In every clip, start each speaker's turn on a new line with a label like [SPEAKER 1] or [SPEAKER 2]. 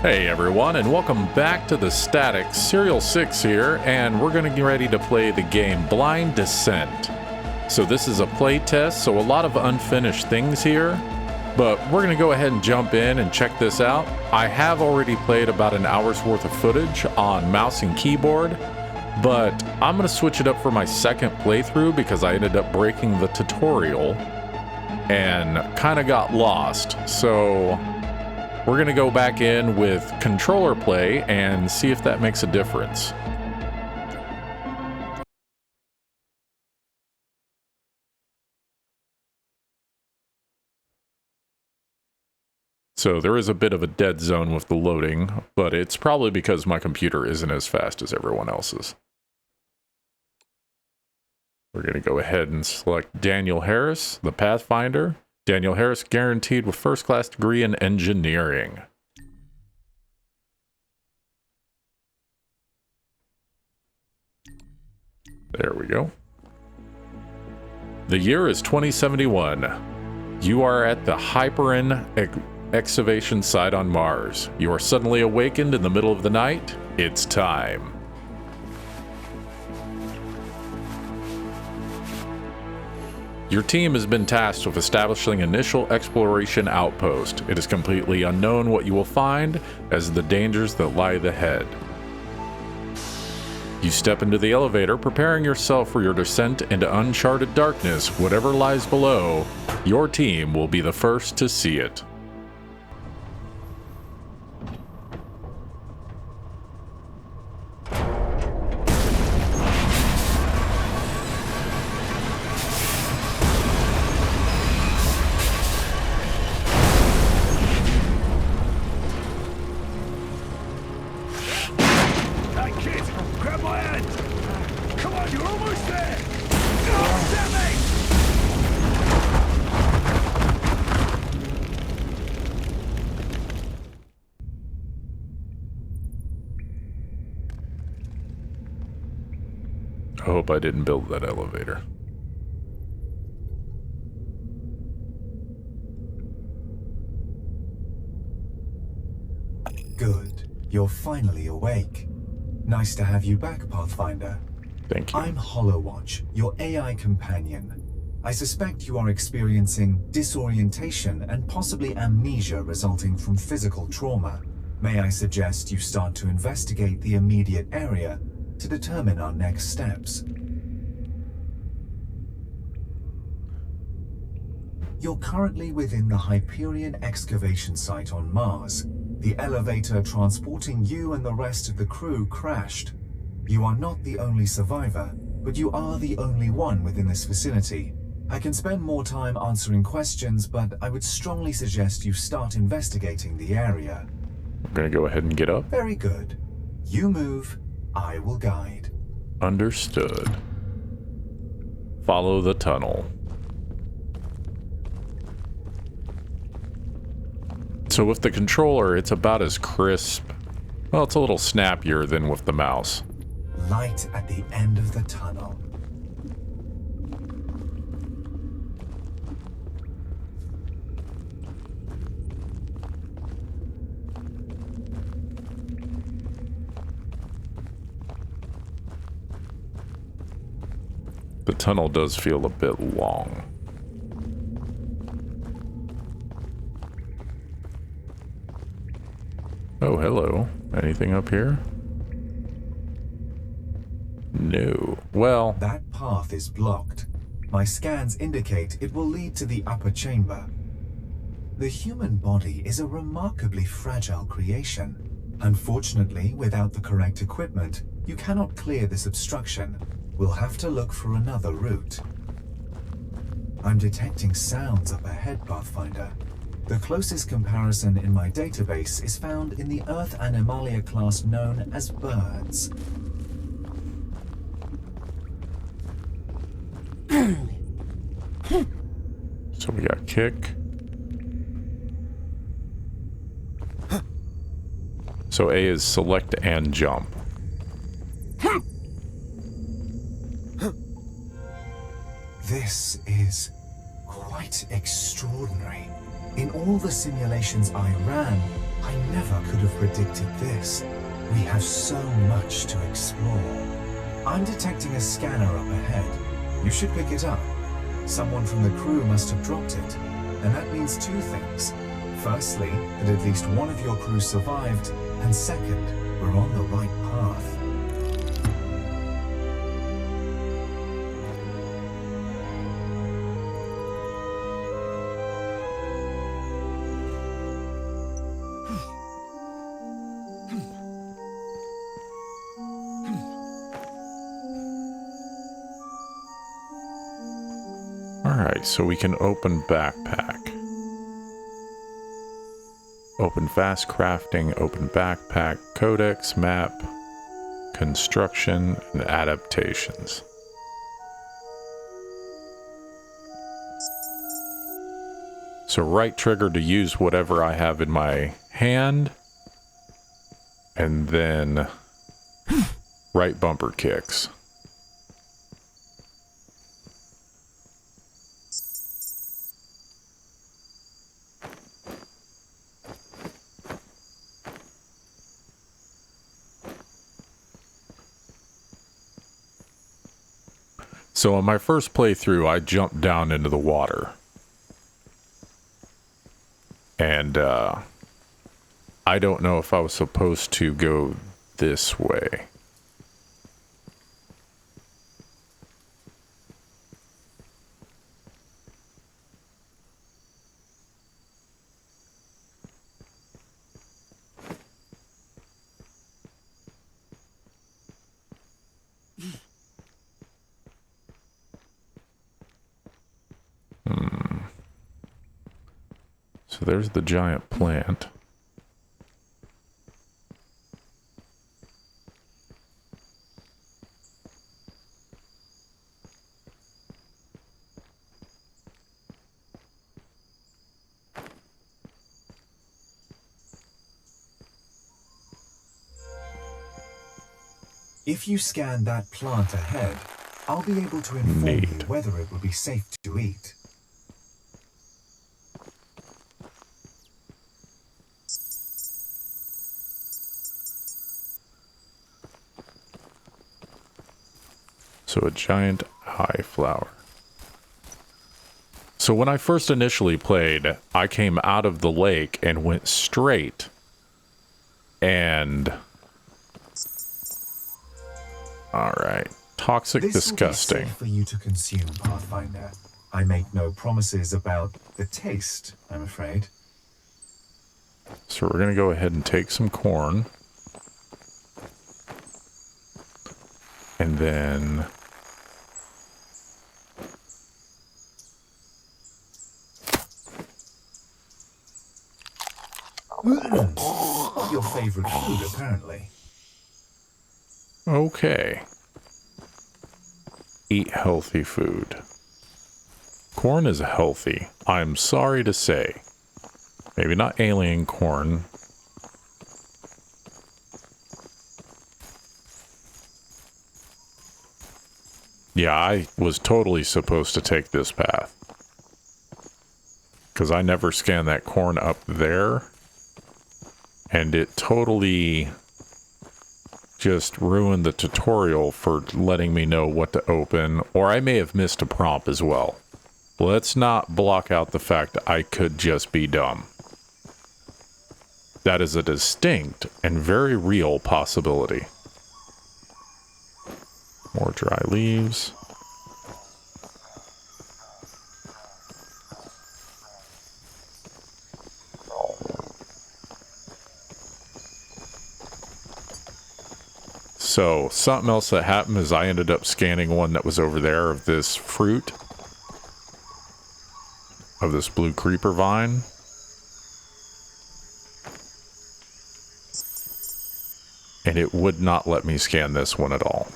[SPEAKER 1] Hey everyone, and welcome back to the Static. Serial 6 here, and we're going to get ready to play the game Blind Descent. So this is a playtest, so a lot of unfinished things here, but we're going to go ahead and jump in and check this out. I have already played about an hour's worth of footage on mouse and keyboard, but I'm going to switch it up for my second playthrough because I ended up breaking the tutorial and kind of got lost. So we're going to go back in with controller play and see if that makes a difference. So there is a bit of a dead zone with the loading, but it's probably because my computer isn't as fast as everyone else's. We're going to go ahead and select Daniel Harris, the Pathfinder. Daniel Harris guaranteed with first-class degree in engineering. There we go. The year is 2071. You are at the Hyperin excavation site on Mars. You are suddenly awakened in the middle of the night. It's time. Your team has been tasked with establishing initial exploration outpost. It is completely unknown what you will find as the dangers that lie ahead. You step into the elevator, preparing yourself for your descent into uncharted darkness. Whatever lies below, your team will be the first to see it. I hope I didn't build that elevator.
[SPEAKER 2] Good. You're finally awake. Nice to have you back, Pathfinder.
[SPEAKER 1] Thank you.
[SPEAKER 2] I'm Hollowwatch, your AI companion. I suspect you are experiencing disorientation and possibly amnesia resulting from physical trauma. May I suggest you start to investigate the immediate area to determine our next steps. You're currently within the Hyperion excavation site on Mars. The elevator transporting you and the rest of the crew crashed. You are not the only survivor, but you are the only one within this facility. I can spend more time answering questions, but I would strongly suggest you start investigating the area.
[SPEAKER 1] I'm gonna go ahead and get up.
[SPEAKER 2] Very good. You move, I will guide.
[SPEAKER 1] Understood. Follow the tunnel. So with the controller, it's about as crisp. Well, it's a little snappier than with the mouse.
[SPEAKER 2] Light at the end of the tunnel.
[SPEAKER 1] The tunnel does feel a bit long. Oh, hello. Anything up here? No. Well,
[SPEAKER 2] That path is blocked. My scans indicate it will lead to the upper chamber. The human body is a remarkably fragile creation. Unfortunately, without the correct equipment, you cannot clear this obstruction. We'll have to look for another route. I'm detecting sounds up ahead, Pathfinder. The closest comparison in my database is found in the Earth Animalia class known as birds.
[SPEAKER 1] so we got kick. So A is select and jump.
[SPEAKER 2] This is quite extraordinary. In all the simulations I ran, I never could have predicted this. We have so much to explore. I'm detecting a scanner up ahead. You should pick it up. Someone from the crew must have dropped it, and that means two things. Firstly, that at least one of your crew survived, and second, we're on the right path.
[SPEAKER 1] Alright, so we can open backpack. Open fast crafting, open backpack, codex, map, construction, and adaptations. So right trigger to use whatever I have in my hand, and then right bumper kicks. So on my first playthrough, I jumped down into the water. And I don't know if I was supposed to go this way. So there's the giant plant.
[SPEAKER 2] If you scan that plant ahead, I'll be able to inform you whether it will be safe to eat.
[SPEAKER 1] So a giant high flower. So when I first initially played, I came out of the lake and went straight. And... Alright. Toxic, disgusting.
[SPEAKER 2] This will be safe for you to consume, Pathfinder. I make no promises about the taste, I'm afraid.
[SPEAKER 1] So we're going to go ahead and take some corn. And then...
[SPEAKER 2] Your favorite food, apparently.
[SPEAKER 1] Okay. Eat healthy food. Corn is healthy, I'm sorry to say. Maybe not alien corn. Yeah, I was totally supposed to take this path. Because I never scanned that corn up there. And it totally just ruined the tutorial for letting me know what to open. Or I may have missed a prompt as well. Let's not block out the fact that I could just be dumb. That is a distinct and very real possibility. More dry leaves. So, something else that happened is I ended up scanning one that was over there of this fruit. Of this blue creeper vine. And it would not let me scan this one at all.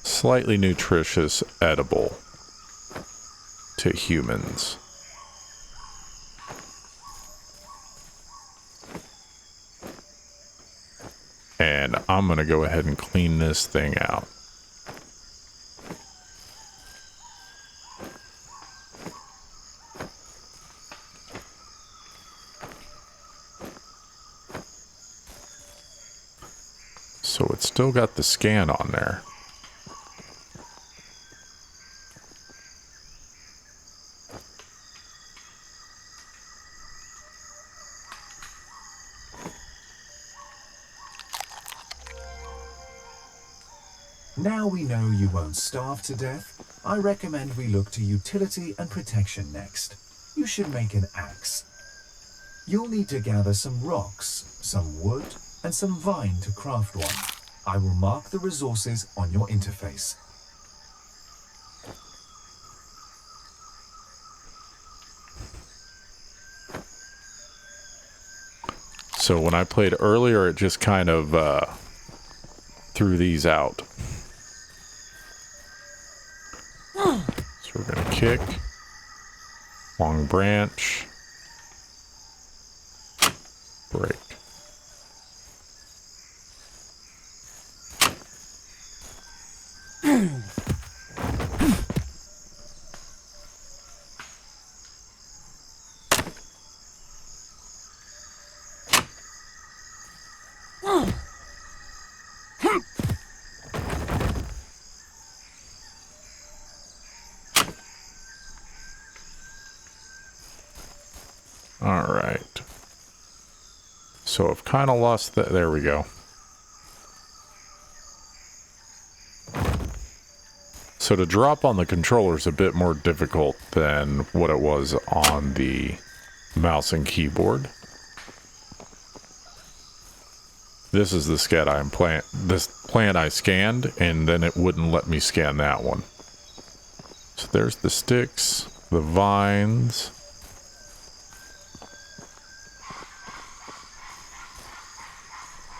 [SPEAKER 1] Slightly nutritious, edible to humans. And I'm going to go ahead and clean this thing out. So it's still got the scan on there.
[SPEAKER 2] Now we know you won't starve to death, I recommend we look to utility and protection next. You should make an axe. You'll need to gather some rocks, some wood, and some vine to craft one. I will mark the resources on your interface.
[SPEAKER 1] So when I played earlier, it just kind of threw these out. So we're going to kick. Long branch. Break. All right. So I've kind of lost that. There we go. So to drop on the controller is a bit more difficult than what it was on the mouse and keyboard. This is the plant I scanned, and then it wouldn't let me scan that one. So there's the sticks, the vines.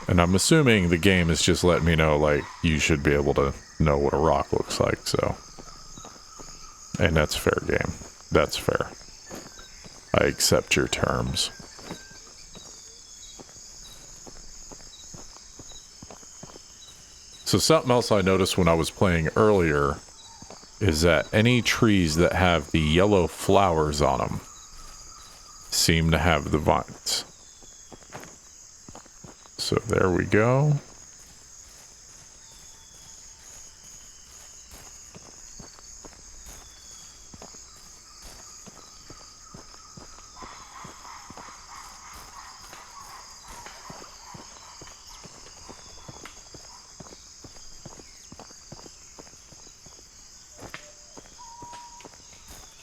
[SPEAKER 1] And I'm assuming the game is just letting me know, like, you should be able to know what a rock looks like, so. And that's fair game. That's fair. I accept your terms. So something else I noticed when I was playing earlier is that any trees that have the yellow flowers on them seem to have the vines. So there we go.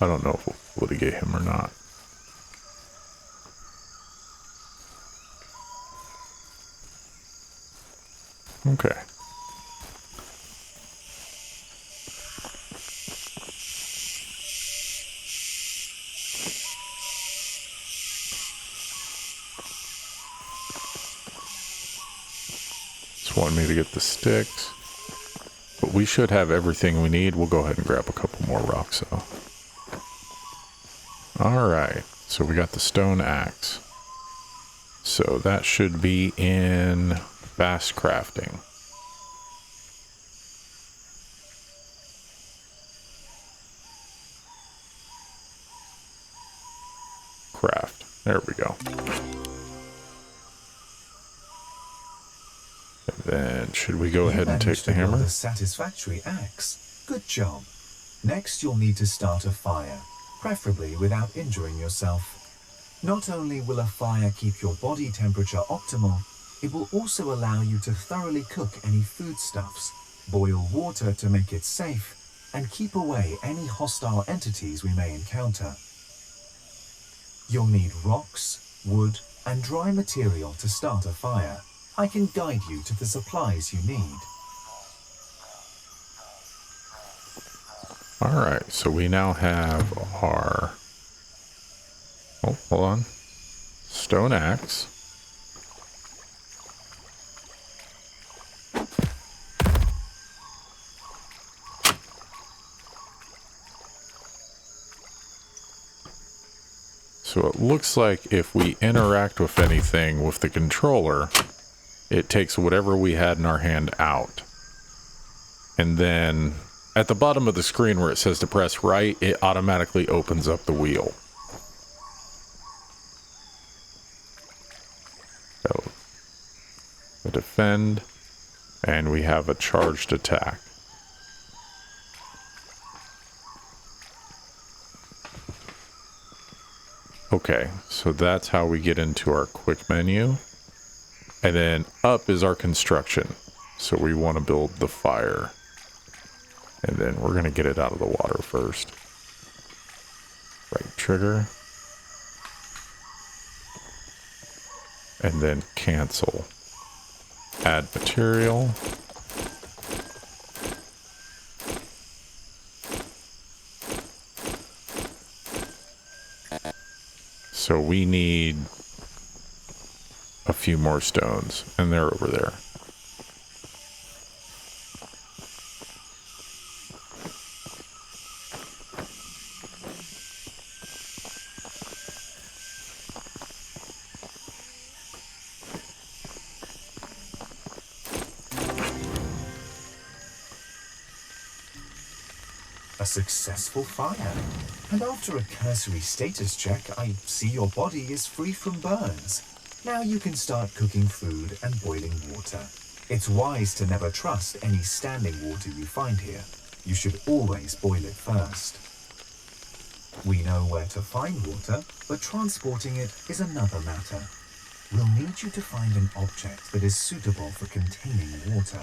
[SPEAKER 1] I don't know if we'll litigate him or not. Okay. Just wanted me to get the sticks. But we should have everything we need. We'll go ahead and grab a couple more rocks, though. Alright, so we got the stone axe. So that should be in fast crafting. Craft. There we go. And then should we go ahead and take the hammer?
[SPEAKER 2] A satisfactory axe. Good job. Next you'll need to start a fire, preferably without injuring yourself. Not only will a fire keep your body temperature optimal, it will also allow you to thoroughly cook any foodstuffs, boil water to make it safe, and keep away any hostile entities we may encounter. You'll need rocks, wood, and dry material to start a fire. I can guide you to the supplies you need.
[SPEAKER 1] Alright, so we now have our... Oh, hold on. Stone axe. So it looks like if we interact with anything with the controller, it takes whatever we had in our hand out. And then at the bottom of the screen where it says to press right, it automatically opens up the wheel. So, the defend, And we have a charged attack. Okay, so that's how we get into our quick menu. And then up is our construction. So we want to build the fire. And then we're going to get it out of the water first. Right trigger. And then cancel. Add material. So we need a few more stones, and they're over there.
[SPEAKER 2] A successful fire. And after a cursory status check, I see your body is free from burns. Now you can start cooking food and boiling water. It's wise to never trust any standing water you find here. You should always boil it first. We know where to find water, but transporting it is another matter. We'll need you to find an object that is suitable for containing water.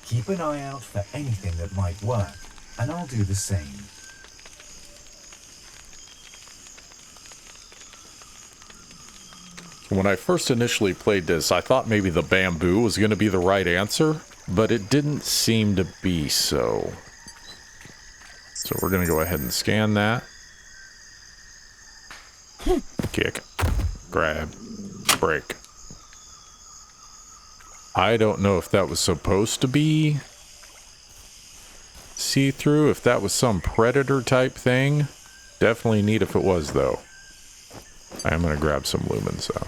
[SPEAKER 2] Keep an eye out for anything that might work, and I'll do the same.
[SPEAKER 1] When I first initially played this, I thought maybe the bamboo was going to be the right answer, but it didn't seem to be so. So we're going to go ahead and scan that. Kick. Grab. Break. I don't know if that was supposed to be see-through, if that was some predator type thing. Definitely neat if it was, though. I am going to grab some lumens, though.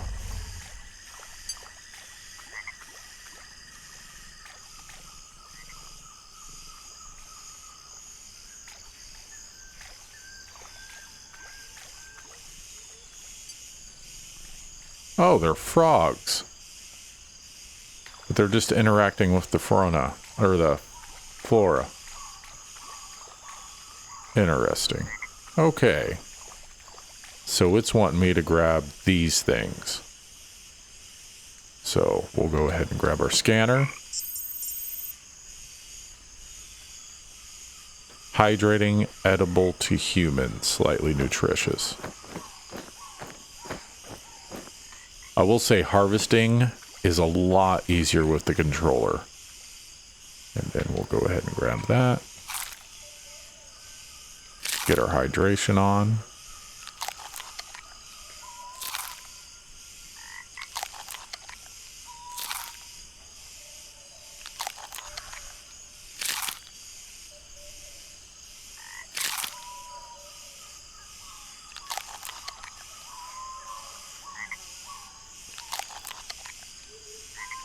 [SPEAKER 1] Oh, they're frogs. But they're just interacting with the fauna, or the flora. Interesting. Okay. So it's wanting me to grab these things. So we'll go ahead and grab our scanner. Hydrating, edible to human, slightly nutritious. I will say harvesting is a lot easier with the controller. And then we'll go ahead and grab that. Get our hydration on.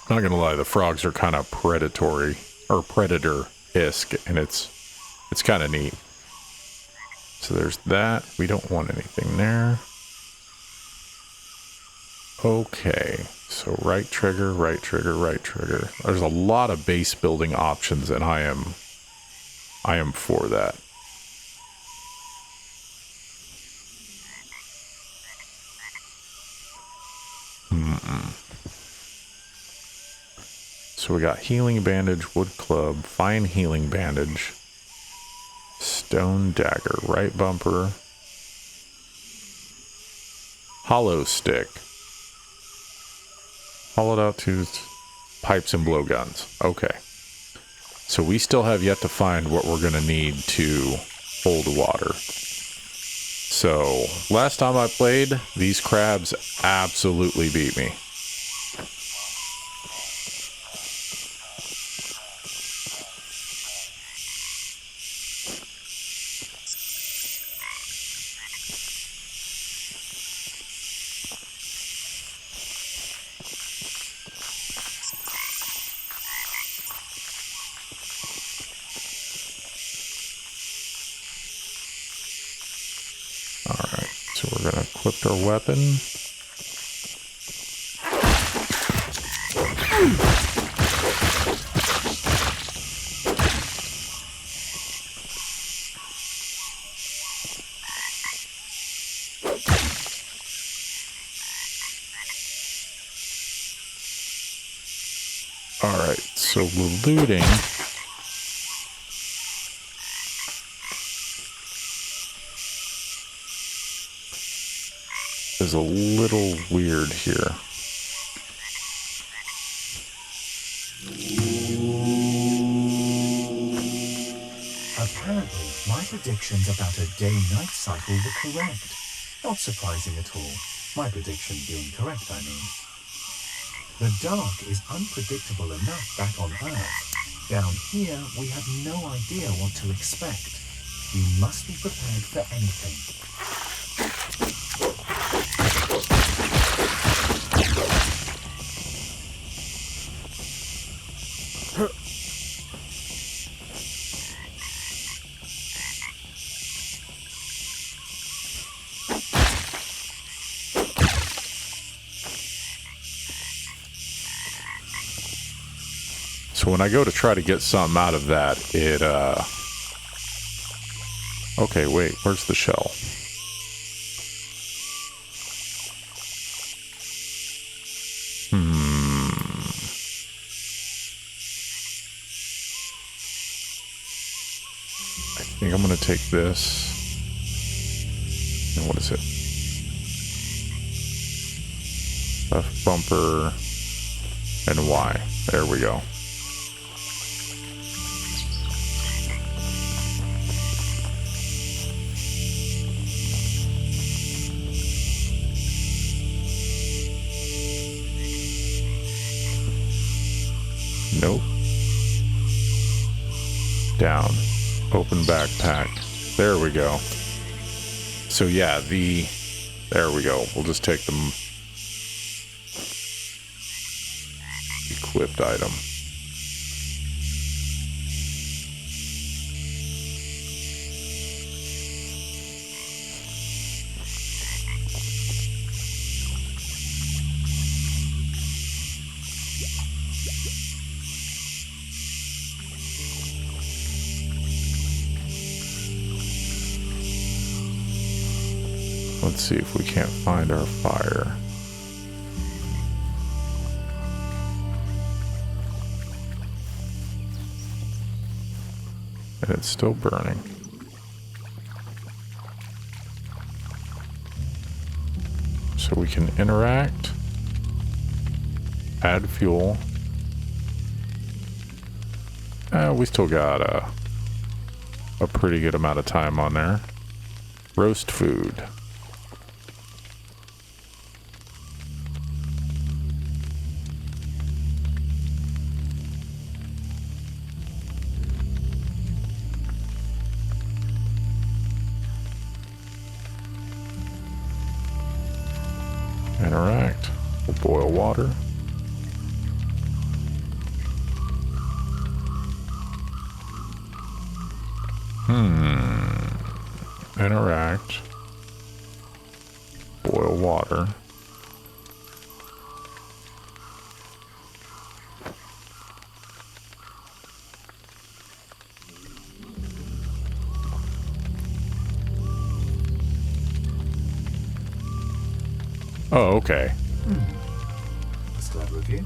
[SPEAKER 1] Not gonna lie, the frogs are kind of predatory, or predator-esque, and it's kind of neat. So there's that. We don't want anything there. Okay, so right trigger, right trigger, right trigger. There's a lot of base building options, and I am for that. So we got healing bandage, wood club, fine healing bandage, stone dagger, right bumper, hollow stick, hollowed out tooth, pipes and blowguns. Okay. So we still have yet to find what we're going to need to hold water. So last time I played, these crabs absolutely beat me. Alright, so we're going to equip our weapon. Alright, so we're looting. Is a little weird here.
[SPEAKER 2] Apparently, my predictions about a day-night cycle were correct. Not surprising at all. My prediction being correct, I mean. The dark is unpredictable enough back on Earth. Down here, we have no idea what to expect. We must be prepared for anything.
[SPEAKER 1] So when I go to try to get something out of that, it, okay, wait, where's the shell? I think I'm gonna take this. And what is it? Left bumper and Y. There we go. Nope. Down. Open backpack. There we go. So yeah, there we go. We'll just take the equipped item. Let's see if we can't find our fire. And it's still burning. So we can interact, add fuel. We still got a pretty good amount of time on there. Roast food. Interact. We'll boil water. Interact. Boil water. Oh, okay.
[SPEAKER 2] That's clever of you.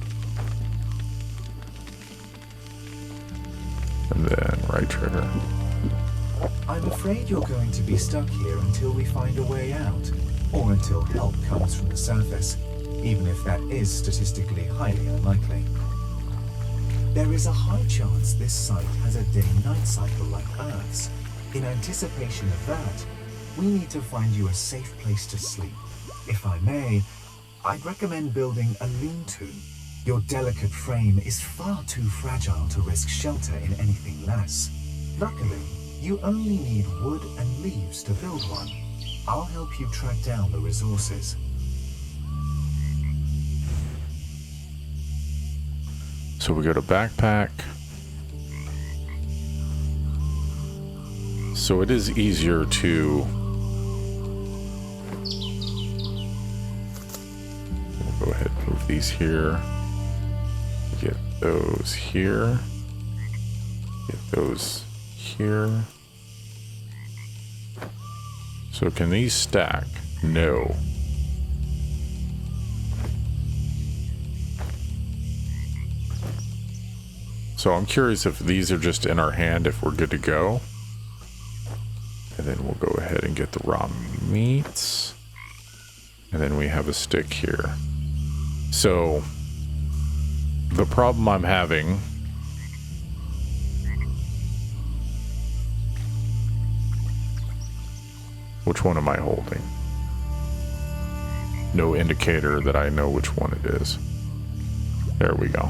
[SPEAKER 1] And then right trigger.
[SPEAKER 2] I'm afraid you're going to be stuck here until we find a way out, or until help comes from the surface, even if that is statistically highly unlikely. There is a high chance this site has a day-night cycle like Earth's. In anticipation of that, we need to find you a safe place to sleep. If I may, I'd recommend building a lean-to. Your delicate frame is far too fragile to risk shelter in anything less. Luckily, you only need wood and leaves to build one. I'll help you track down the resources.
[SPEAKER 1] So we go to backpack. So it is easier to... We'll go ahead and move these here. Get those here. Get those here. So can these stack? No. So I'm curious if these are just in our hand, if we're good to go. And then we'll go ahead and get the raw meats. And then we have a stick here. So the problem I'm having... Which one am I holding? No indicator that I know which one it is. There we go.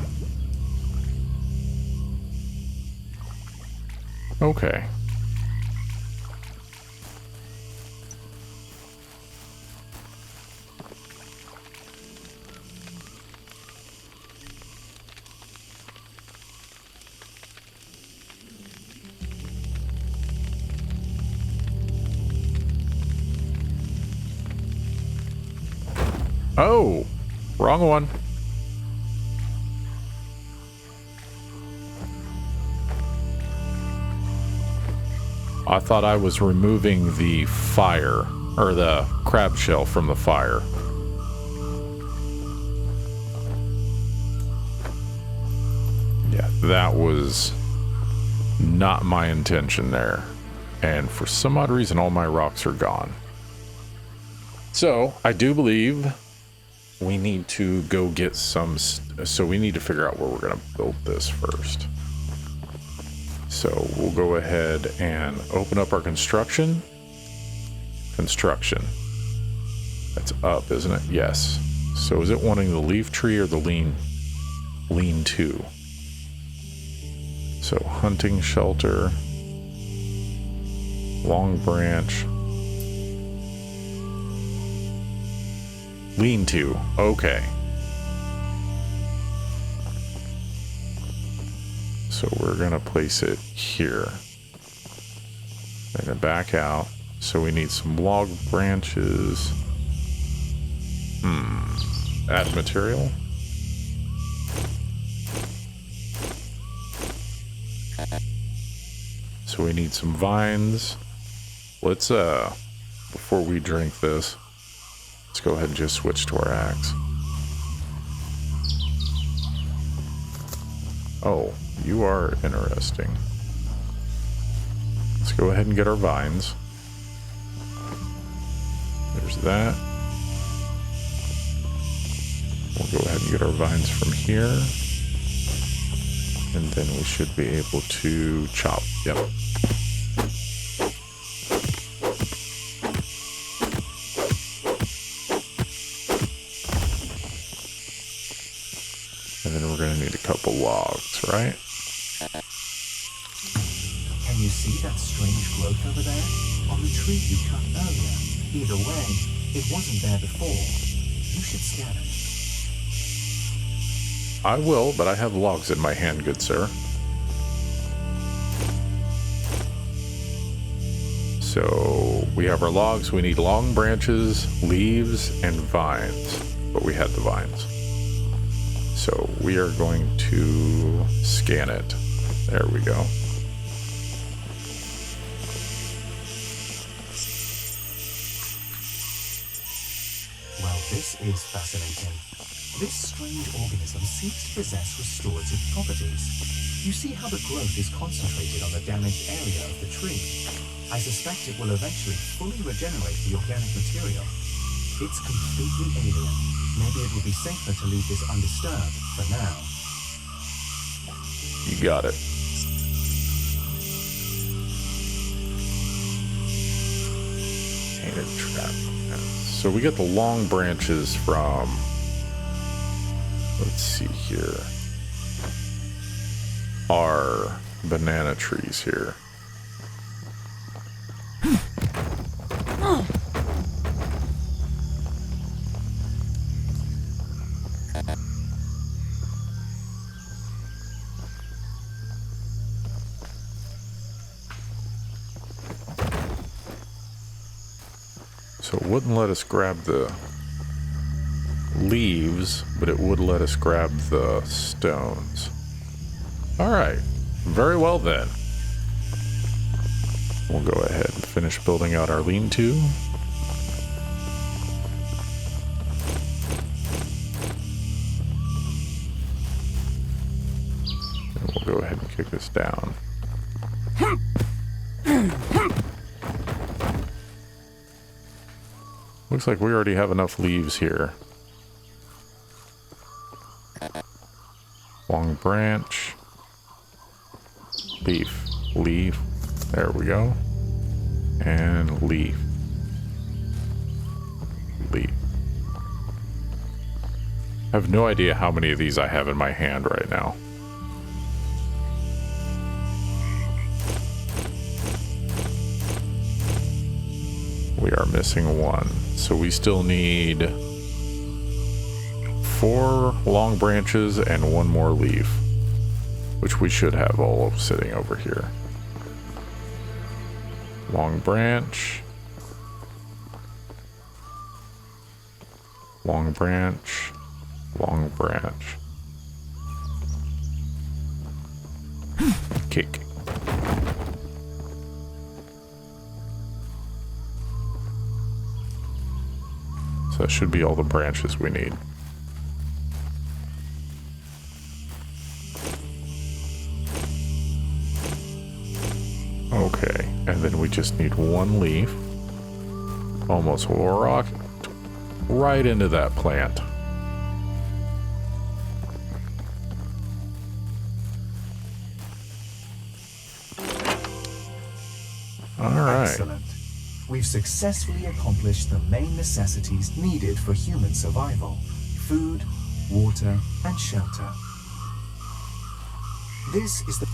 [SPEAKER 1] Okay. Oh, wrong one. I thought I was removing the fire, or the crab shell from the fire. Yeah, that was not my intention there. And for some odd reason, all my rocks are gone. So, I do believe we need to go get some... So we need to figure out where we're going to build this first. So we'll go ahead and open up our construction. Construction. That's up, isn't it? Yes. So is it wanting the leaf tree or the lean-to? So hunting shelter. Long branch. Lean-to. Okay. So we're going to place it here. And then back out. So we need some log branches. Add material. So we need some vines. Let's, before we drink this, let's go ahead and just switch to our axe. Oh, you are interesting. Let's go ahead and get our vines. There's that. We'll go ahead and get our vines from here. And then we should be able to chop. Yep. And then we're going to need a couple logs, right?
[SPEAKER 2] Can you see that strange growth over there? On the tree you cut earlier. Either way, it wasn't there before. You should scan it.
[SPEAKER 1] I will, but I have logs in my hand, good sir. So we have our logs. We need long branches, leaves, and vines. But we had the vines. So we are going to scan it. There we go.
[SPEAKER 2] Well, this is fascinating. This strange organism seems to possess restorative properties. You see how the growth is concentrated on the damaged area of the tree. I suspect it will eventually fully regenerate the organic material. It's completely alien. Maybe it would be safer to leave this undisturbed for now.
[SPEAKER 1] You got it. Painted trap. So we get the long branches from... Let's see here. Our banana trees here. So it wouldn't let us grab the leaves, but it would let us grab the stones. All right, very well then. We'll go ahead and finish building out our lean-to. And we'll go ahead and kick this down. Looks like we already have enough leaves here. Long branch. Leaf. Leaf. There we go. And leaf. Leaf. I have no idea how many of these I have in my hand right now. We are missing one. So we still need 4 long branches and 1 more leaf, which we should have all sitting over here. Long branch. Long branch. Long branch. Kick. So that should be all the branches we need. Okay, and then we just need 1 leaf. Almost rock right into that plant. All right.
[SPEAKER 2] Excellent. We've successfully accomplished the main necessities needed for human survival: food, water, and shelter. This is the...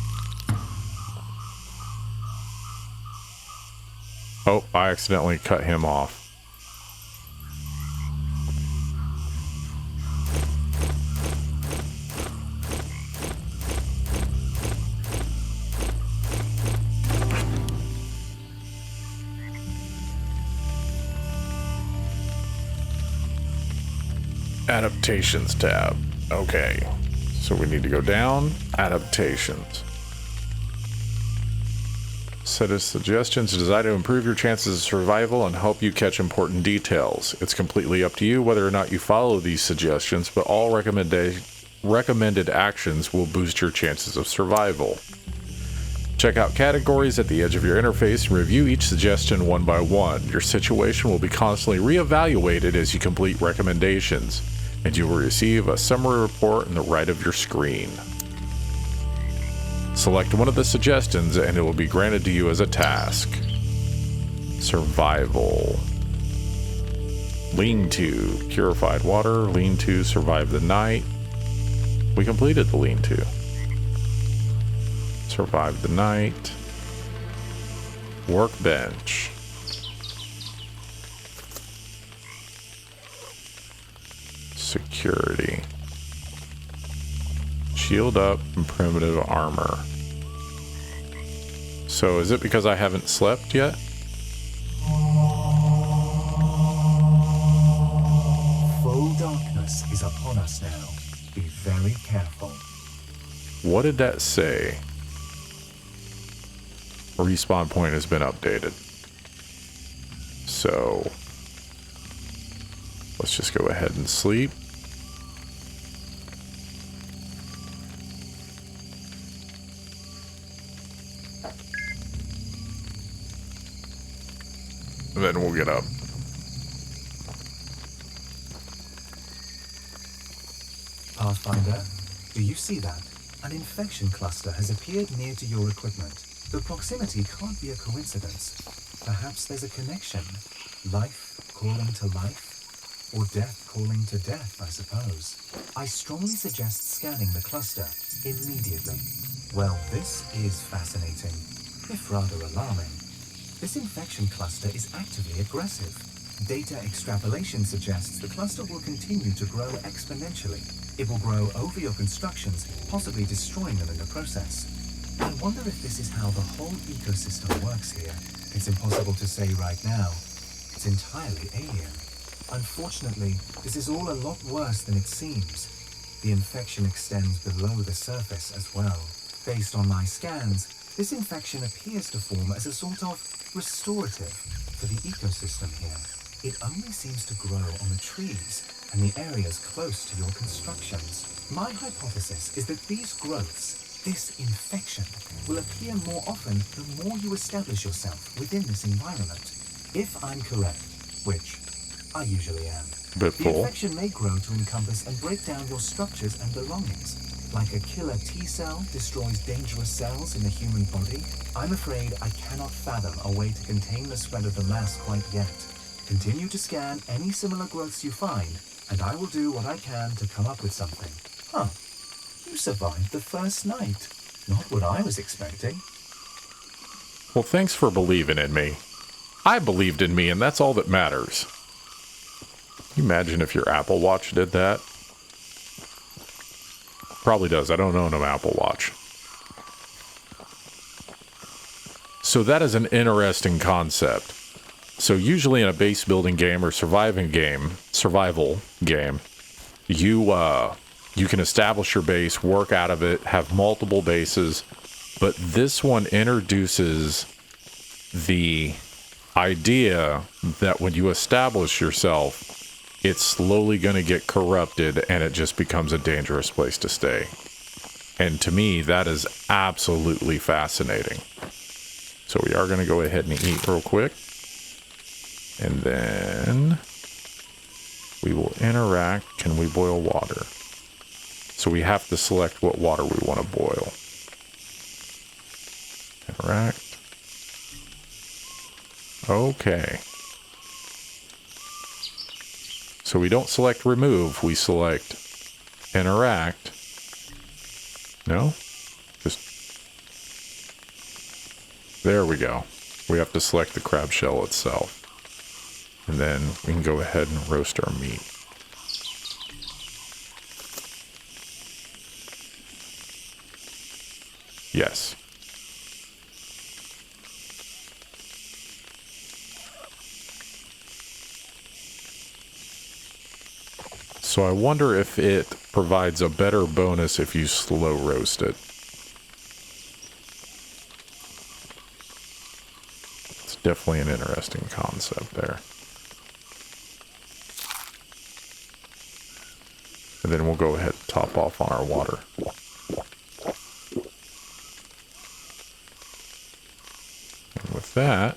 [SPEAKER 1] Oh, I accidentally cut him off. Adaptations tab. Okay. So we need to go down. Adaptations. Set as suggestions designed to improve your chances of survival and help you catch important details. It's completely up to you whether or not you follow these suggestions, but all recommended actions will boost your chances of survival. Check out categories at the edge of your interface and review each suggestion one by one. Your situation will be constantly reevaluated as you complete recommendations, and you will receive a summary report on the right of your screen. Select one of the suggestions and it will be granted to you as a task. Survival. Lean-to. Purified water. Lean-to. Survive the night. We completed the lean-to. Survive the night. Workbench. Security. Shield up and primitive armor. So is it because I haven't slept yet?
[SPEAKER 2] Full darkness is upon us now. Be very careful.
[SPEAKER 1] What did that say? Respawn point has been updated. So let's just go ahead and sleep. And then we'll get up.
[SPEAKER 2] Pathfinder, do you see that? An infection cluster has appeared near to your equipment. The proximity can't be a coincidence. Perhaps there's a connection. Life calling to life, or death calling to death, I suppose. I strongly suggest scanning the cluster immediately. Well, this is fascinating, if rather alarming. This infection cluster is actively aggressive. Data extrapolation suggests the cluster will continue to grow exponentially. It will grow over your constructions, possibly destroying them in the process. I wonder if this is how the whole ecosystem works here. It's impossible to say right now. It's entirely alien. Unfortunately, this is all a lot worse than it seems. The infection extends below the surface as well. Based on my scans, this infection appears to form as a sort of restorative for the ecosystem here. It only seems to grow on the trees and the areas close to your constructions. My hypothesis is that these growths This infection will appear more often the more you establish yourself within this environment. If I'm correct, which I usually am,
[SPEAKER 1] Bit
[SPEAKER 2] the
[SPEAKER 1] full.
[SPEAKER 2] infection may grow to encompass and break down your structures and belongings. Like a killer T-cell destroys dangerous cells in the human body, I'm afraid I cannot fathom a way to contain the spread of the mass quite yet. Continue to scan any similar growths you find, and I will do what I can to come up with something. Huh. You survived the first night. Not what I was expecting.
[SPEAKER 1] Well, thanks for believing in me. I believed in me, and that's all that matters. Can you imagine if your Apple Watch did that? Probably does. I don't own an Apple Watch. So that is an interesting concept. So usually in a base building game or survival game, you can establish your base, work out of it, have multiple bases, but this one introduces the idea that when you establish yourself, it's slowly going to get corrupted and it just becomes a dangerous place to stay. And to me, that is absolutely fascinating. So we are going to go ahead and eat real quick. And then we will interact. Can we boil water? So we have to select what water we want to boil. Interact. Okay. So we don't select remove, we select interact. No? Just... There we go. We have to select the crab shell itself. And then we can go ahead and roast our meat. Yes. So I wonder if it provides a better bonus if you slow roast it. It's definitely an interesting concept there. And then we'll go ahead and top off on our water. And with that,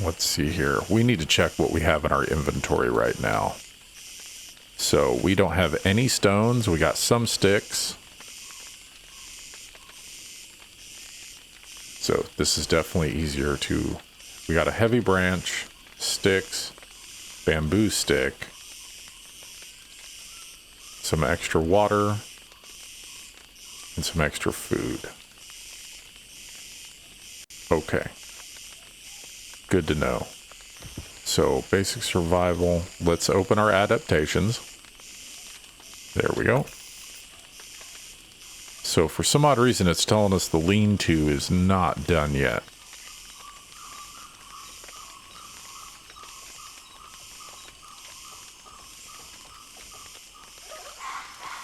[SPEAKER 1] let's see here. We need to check what we have in our inventory right now. So we don't have any stones. We got some sticks. So this is definitely easier to... We got a heavy branch, sticks, bamboo stick, some extra water, and some extra food. Okay. Good to know. So, basic survival. Let's open our adaptations. There we go. So, for some odd reason, it's telling us the lean-to is not done yet.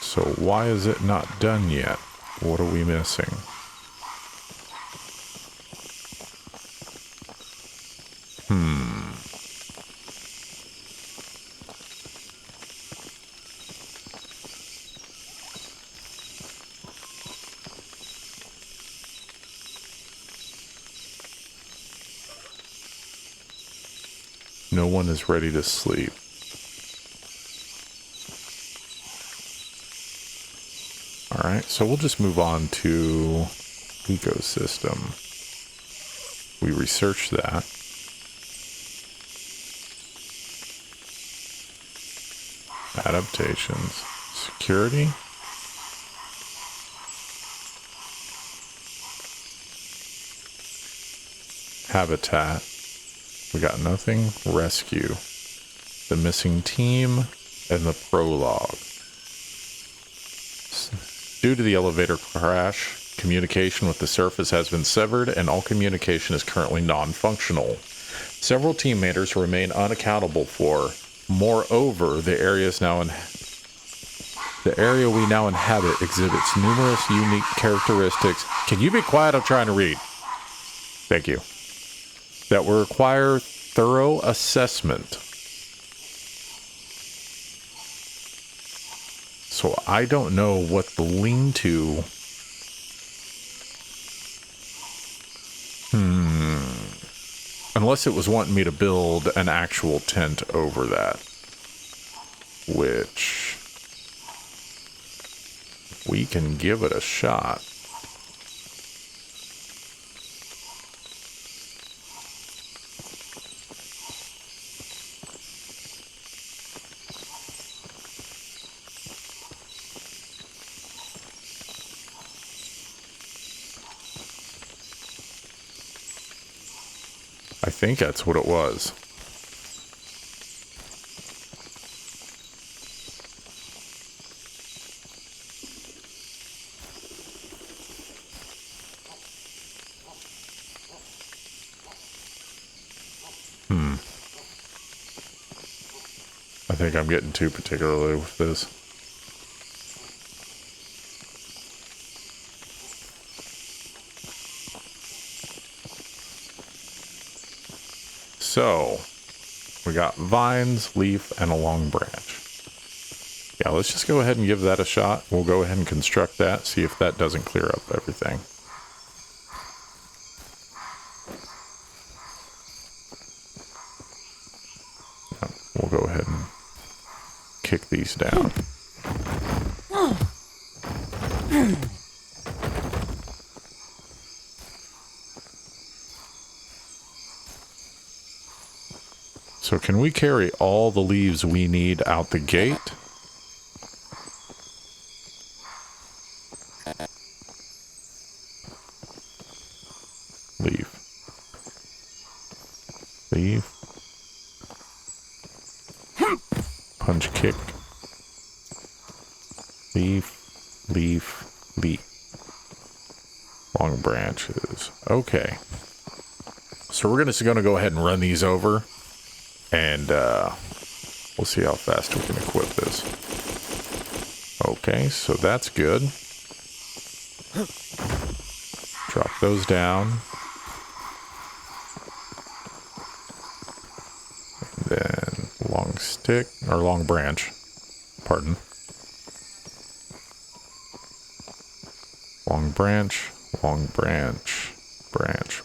[SPEAKER 1] So, why is it not done yet? What are we missing? No one is ready to sleep. Alright, so we'll just move on to ecosystem. We researched that. Adaptations. Security. Habitat. We got nothing. Rescue. The missing team. And the prologue. Due to the elevator crash, communication with the surface has been severed and all communication is currently non-functional. Several team members remain unaccountable for. Moreover, the area we now inhabit exhibits numerous unique characteristics. Can you be quiet? I'm trying to read. Thank you. That will require thorough assessment. So I don't know what the lean-to... Unless it was wanting me to build an actual tent over that. Which... we can give it a shot. I think that's what it was. I think I'm getting too particularly with this. So, we got vines, leaf, and a long branch. Yeah, let's just go ahead and give that a shot. We'll go ahead and construct that, see if that doesn't clear up everything. We'll go ahead and kick these down. So can we carry all the leaves we need out the gate? Leave. Leave. Punch kick. Leaf. Leaf. Leaf. Long branches. Okay. So we're just going to go ahead and run these over. And we'll see how fast we can equip this. Okay, so that's good. Drop those down. And then long stick, or long branch. Pardon. Long branch, branch, branch. Branch.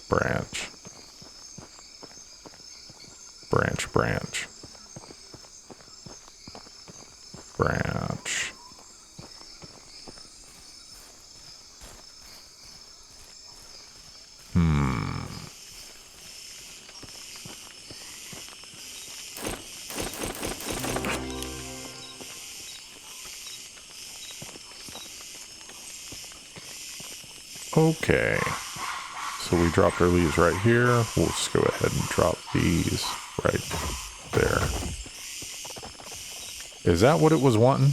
[SPEAKER 1] Okay. So we dropped our leaves right here. We'll just go ahead and drop these right there. Is that what it was wanting?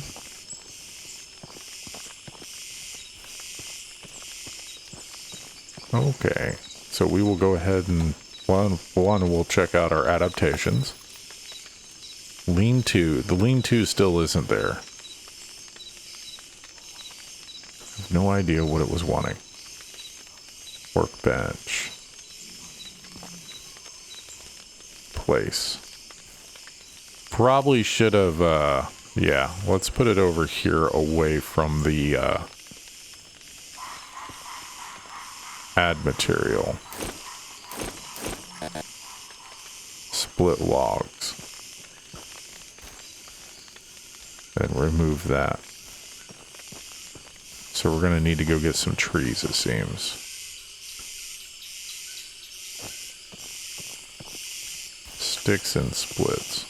[SPEAKER 1] Okay. So we will go ahead and one we'll check out our adaptations. Lean-to. The lean-to still isn't there. I have no idea what it was wanting. Workbench. Place. Probably should have, yeah, let's put it over here away from the, add material. Split logs. And remove that. So we're going to need to go get some trees, it seems. Sticks and splits.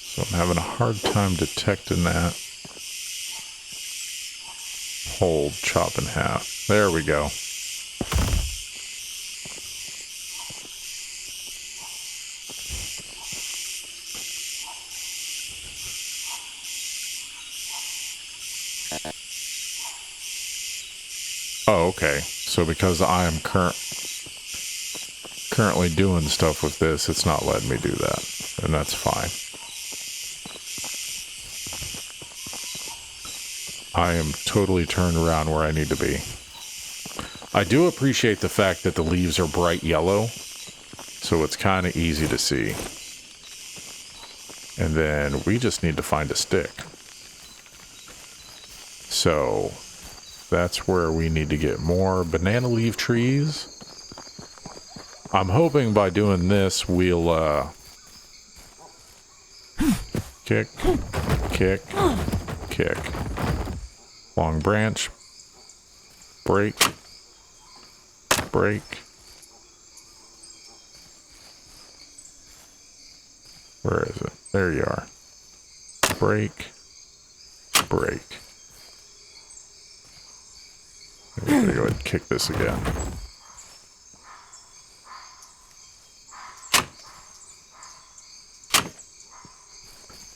[SPEAKER 1] So I'm having a hard time detecting that. Hold, chop in half. There we go. Oh, okay. So because I am currently doing stuff with this, it's not letting me do that. And that's fine. I am totally turned around where I need to be. I do appreciate the fact that the leaves are bright yellow, so it's kind of easy to see. And then we just need to find a stick. So that's where we need to get more banana leaf trees. I'm hoping by doing this, we'll, kick, kick, kick. Long branch. Break. Break. Where is it? There you are. Break. Break. I'm going to go ahead and kick this again.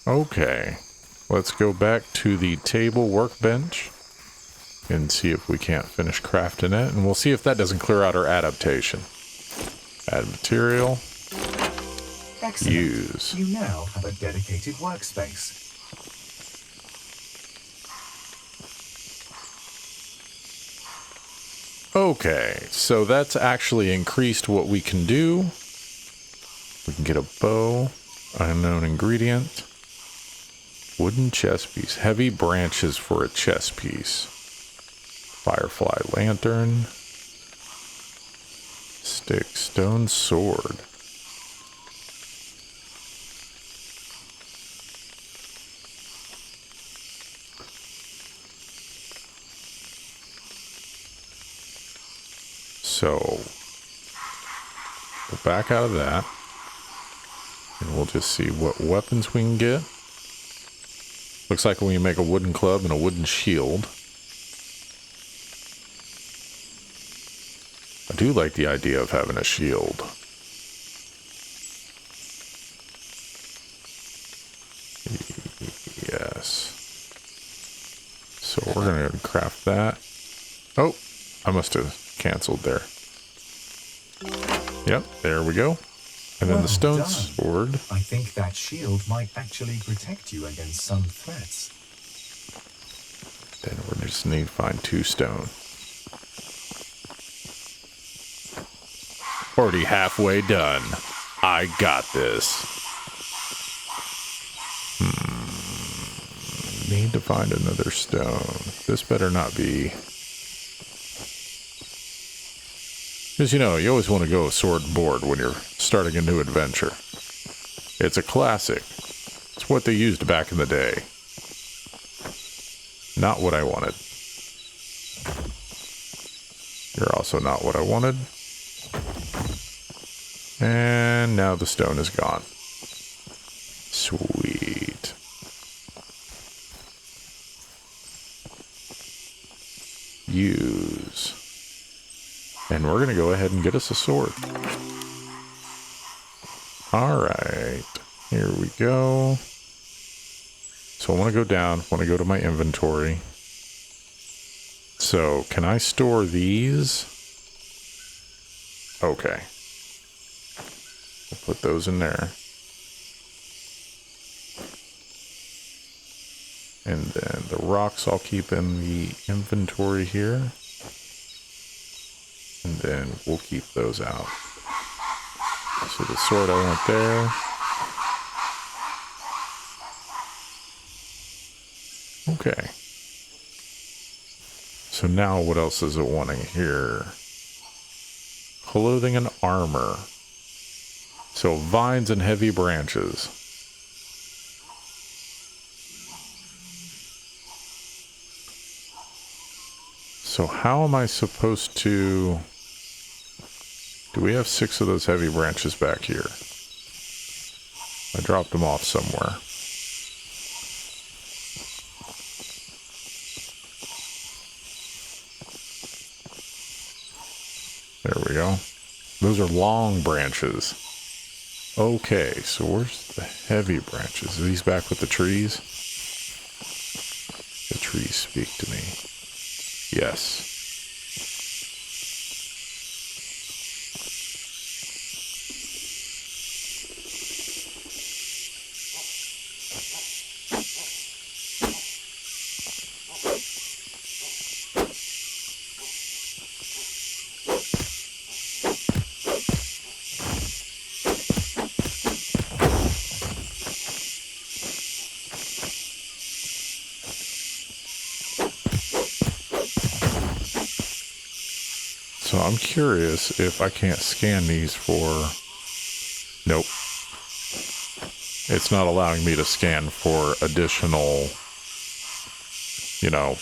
[SPEAKER 1] Okay. Let's go back to the table workbench and see if we can't finish crafting it. And we'll see if that doesn't clear out our adaptation. Add material.
[SPEAKER 2] Excellent.
[SPEAKER 1] Use.
[SPEAKER 2] You now have a dedicated workspace.
[SPEAKER 1] Okay, so that's actually increased what we can do. We can get a bow, unknown ingredient, wooden chess piece, heavy branches for a chess piece, firefly lantern, stick, stone sword. So, we'll back out of that, and we'll just see what weapons we can get. Looks like we can make a wooden club and a wooden shield. I do like the idea of having a shield. Yes. So we're going to craft that. Oh, I must have canceled there. Yep, there we go. And then the stone sword.
[SPEAKER 2] I think that shield might actually protect you against some threats.
[SPEAKER 1] Then we just need to find 2 stone. Already halfway done. I got this. Need to find another stone. This better not be... Because, you know, you always want to go sword and board when you're starting a new adventure. It's a classic. It's what they used back in the day. Not what I wanted. You're also not what I wanted. And now the stone is gone. Sweet. Use. And we're going to go ahead and get us a sword. Alright. Here we go. So I want to go down. I want to go to my inventory. So, can I store these? Okay. We'll put those in there. And then the rocks I'll keep in the inventory here. And then we'll keep those out. So the sword I want there. Okay. So now what else is it wanting here? Clothing and armor. So vines and heavy branches. So how am I supposed to... Do we have 6 of those heavy branches back here? I dropped them off somewhere. There we go. Those are long branches. Okay, so where's the heavy branches? Are these back with the trees? The trees speak to me. Yes. So I'm curious if I can't scan these for... Nope. It's not allowing me to scan for additional, you know,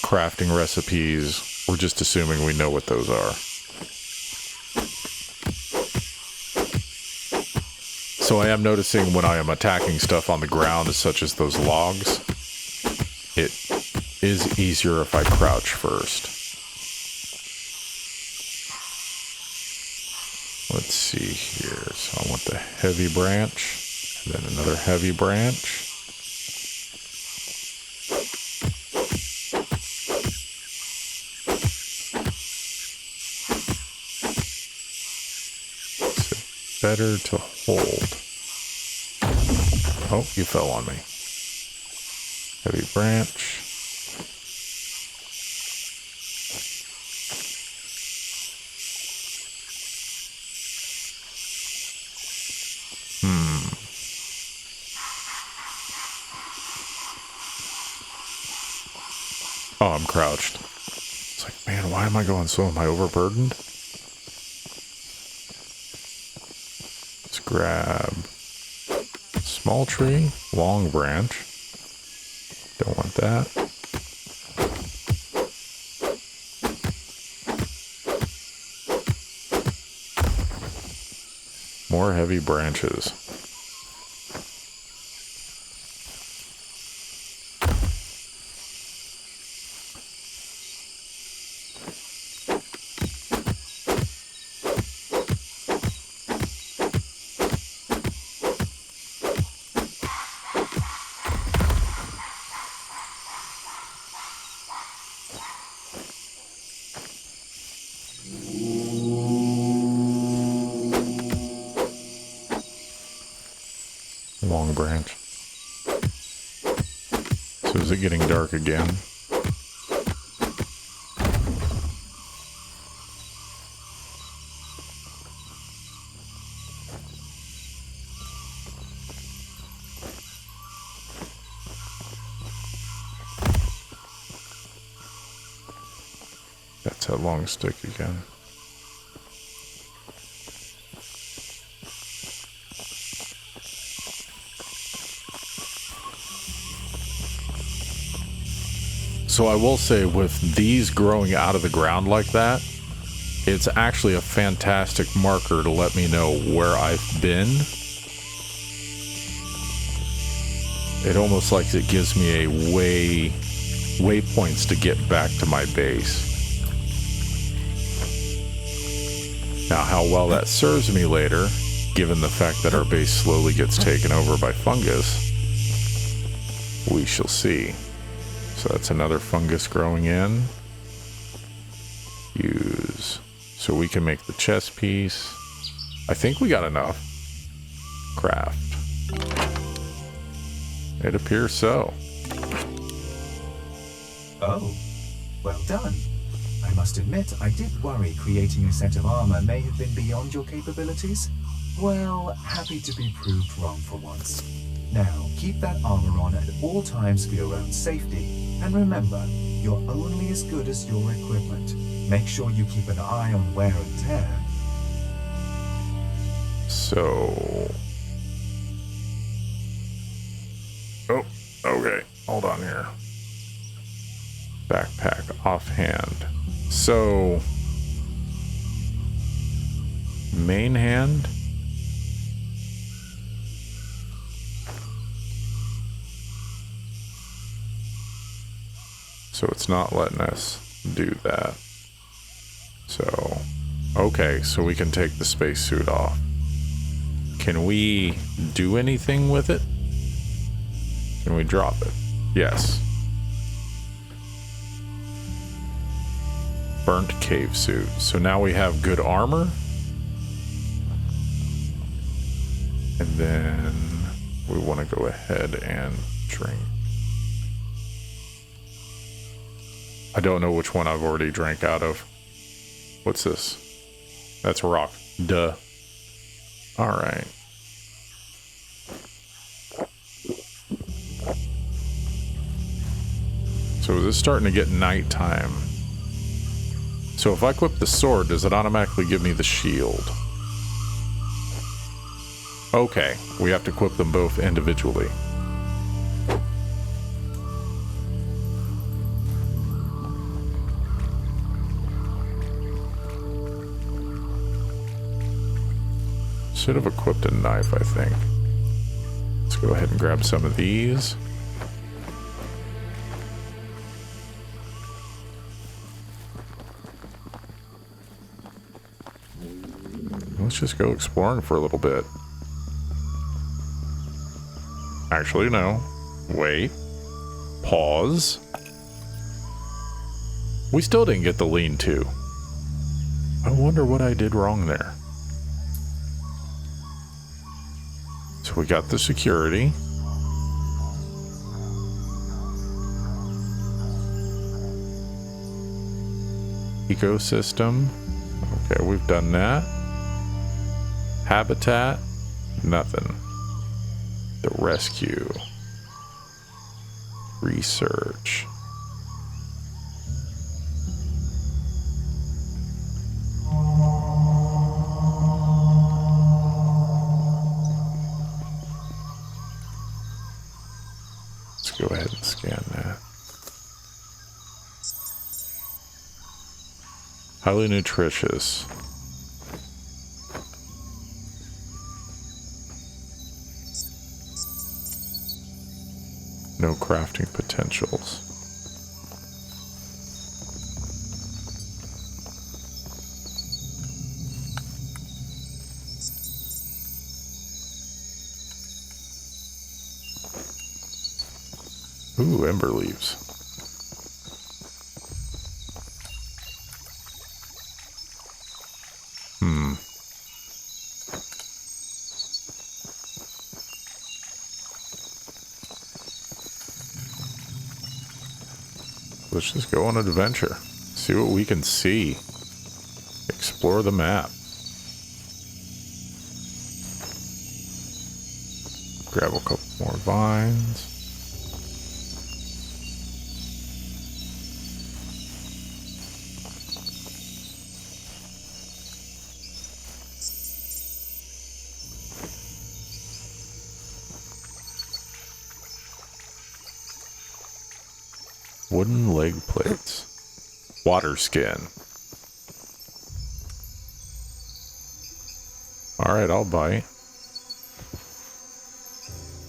[SPEAKER 1] crafting recipes. We're just assuming we know what those are. So I am noticing when I am attacking stuff on the ground, such as those logs, it is easier if I crouch first. Let's see here. So I want the heavy branch, and then another heavy branch. It's better to hold. Oh, you fell on me. Heavy branch. Oh, I'm crouched. It's like, man, why am I going slow? Am I overburdened? Let's grab small tree, long branch. Don't want that. More heavy branches. Long branch. So is it getting dark again? That's that long stick again. So I will say, with these growing out of the ground like that, it's actually a fantastic marker to let me know where I've been. It almost like it gives me a waypoints to get back to my base. Now, how well that serves me later, given the fact that our base slowly gets taken over by fungus, we shall see. So that's another fungus growing in. Use. So we can make the chest piece. I think we got enough. Craft. It appears so.
[SPEAKER 2] Oh, well done. I must admit, I did worry creating a set of armor may have been beyond your capabilities. Well, happy to be proved wrong for once. Now, keep that armor on at all times for your own safety. And remember, you're only as good as your equipment. Make sure you keep an eye on wear and tear.
[SPEAKER 1] So... Oh, okay. Hold on here. Backpack offhand. So... Main hand... So it's not letting us do that. So, okay, so we can take the spacesuit off. Can we do anything with it? Can we drop it? Yes. Burnt cave suit. So now we have good armor. And then we want to go ahead and drink. I don't know which one I've already drank out of. What's this? That's rock. Duh. Alright. So is this starting to get nighttime? So if I equip the sword, does it automatically give me the shield? Okay, we have to equip them both individually. Should have equipped a knife, I think. Let's go ahead and grab some of these. Let's just go exploring for a little bit. Actually, no. Wait. Pause. We still didn't get the lean-to. I wonder what I did wrong there. So we got the security. Ecosystem. Okay, we've done that. Habitat. Nothing. The rescue. Research. Let's go ahead and scan that. Highly nutritious. No crafting potentials. Ooh, ember leaves. Let's just go on an adventure. See what we can see. Explore the map. Grab a couple more vines. Wooden leg plates. Water skin. Alright, I'll bite.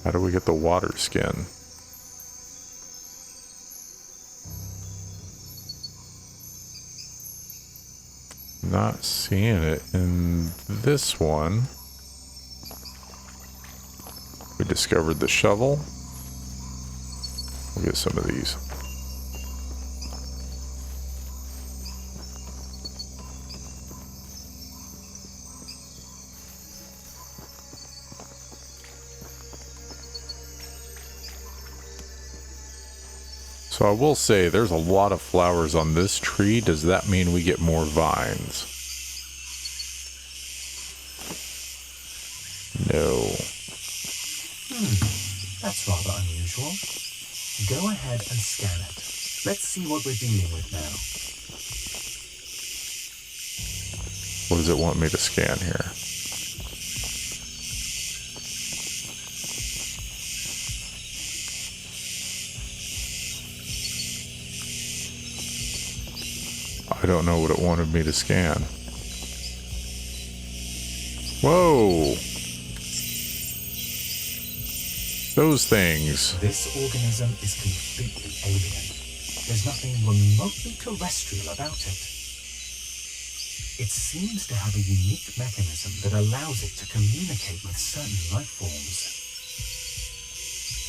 [SPEAKER 1] How do we get the water skin? Not seeing it in this one. We discovered the shovel. We'll get some of these. So I will say, there's a lot of flowers on this tree. Does that mean we get more vines? No.
[SPEAKER 2] That's rather unusual. Go ahead and scan it. Let's see what we're dealing with now.
[SPEAKER 1] What does it want me to scan here? I don't know what it wanted me to scan. Whoa! Those things.
[SPEAKER 2] This organism is completely alien. There's nothing remotely terrestrial about it. It seems to have a unique mechanism that allows it to communicate with certain life forms.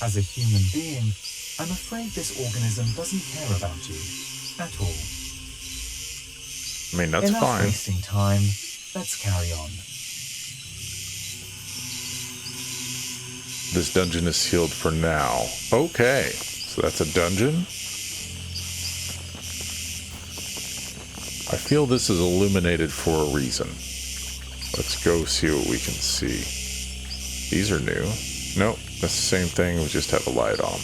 [SPEAKER 2] As a human being, I'm afraid this organism doesn't care about you at all.
[SPEAKER 1] I mean, that's
[SPEAKER 2] Enough
[SPEAKER 1] fine.
[SPEAKER 2] wasting time. Let's carry on.
[SPEAKER 1] This dungeon is sealed for now. Okay, so that's a dungeon. I feel this is illuminated for a reason. Let's go see what we can see. These are new. Nope, that's the same thing, we just have a light on.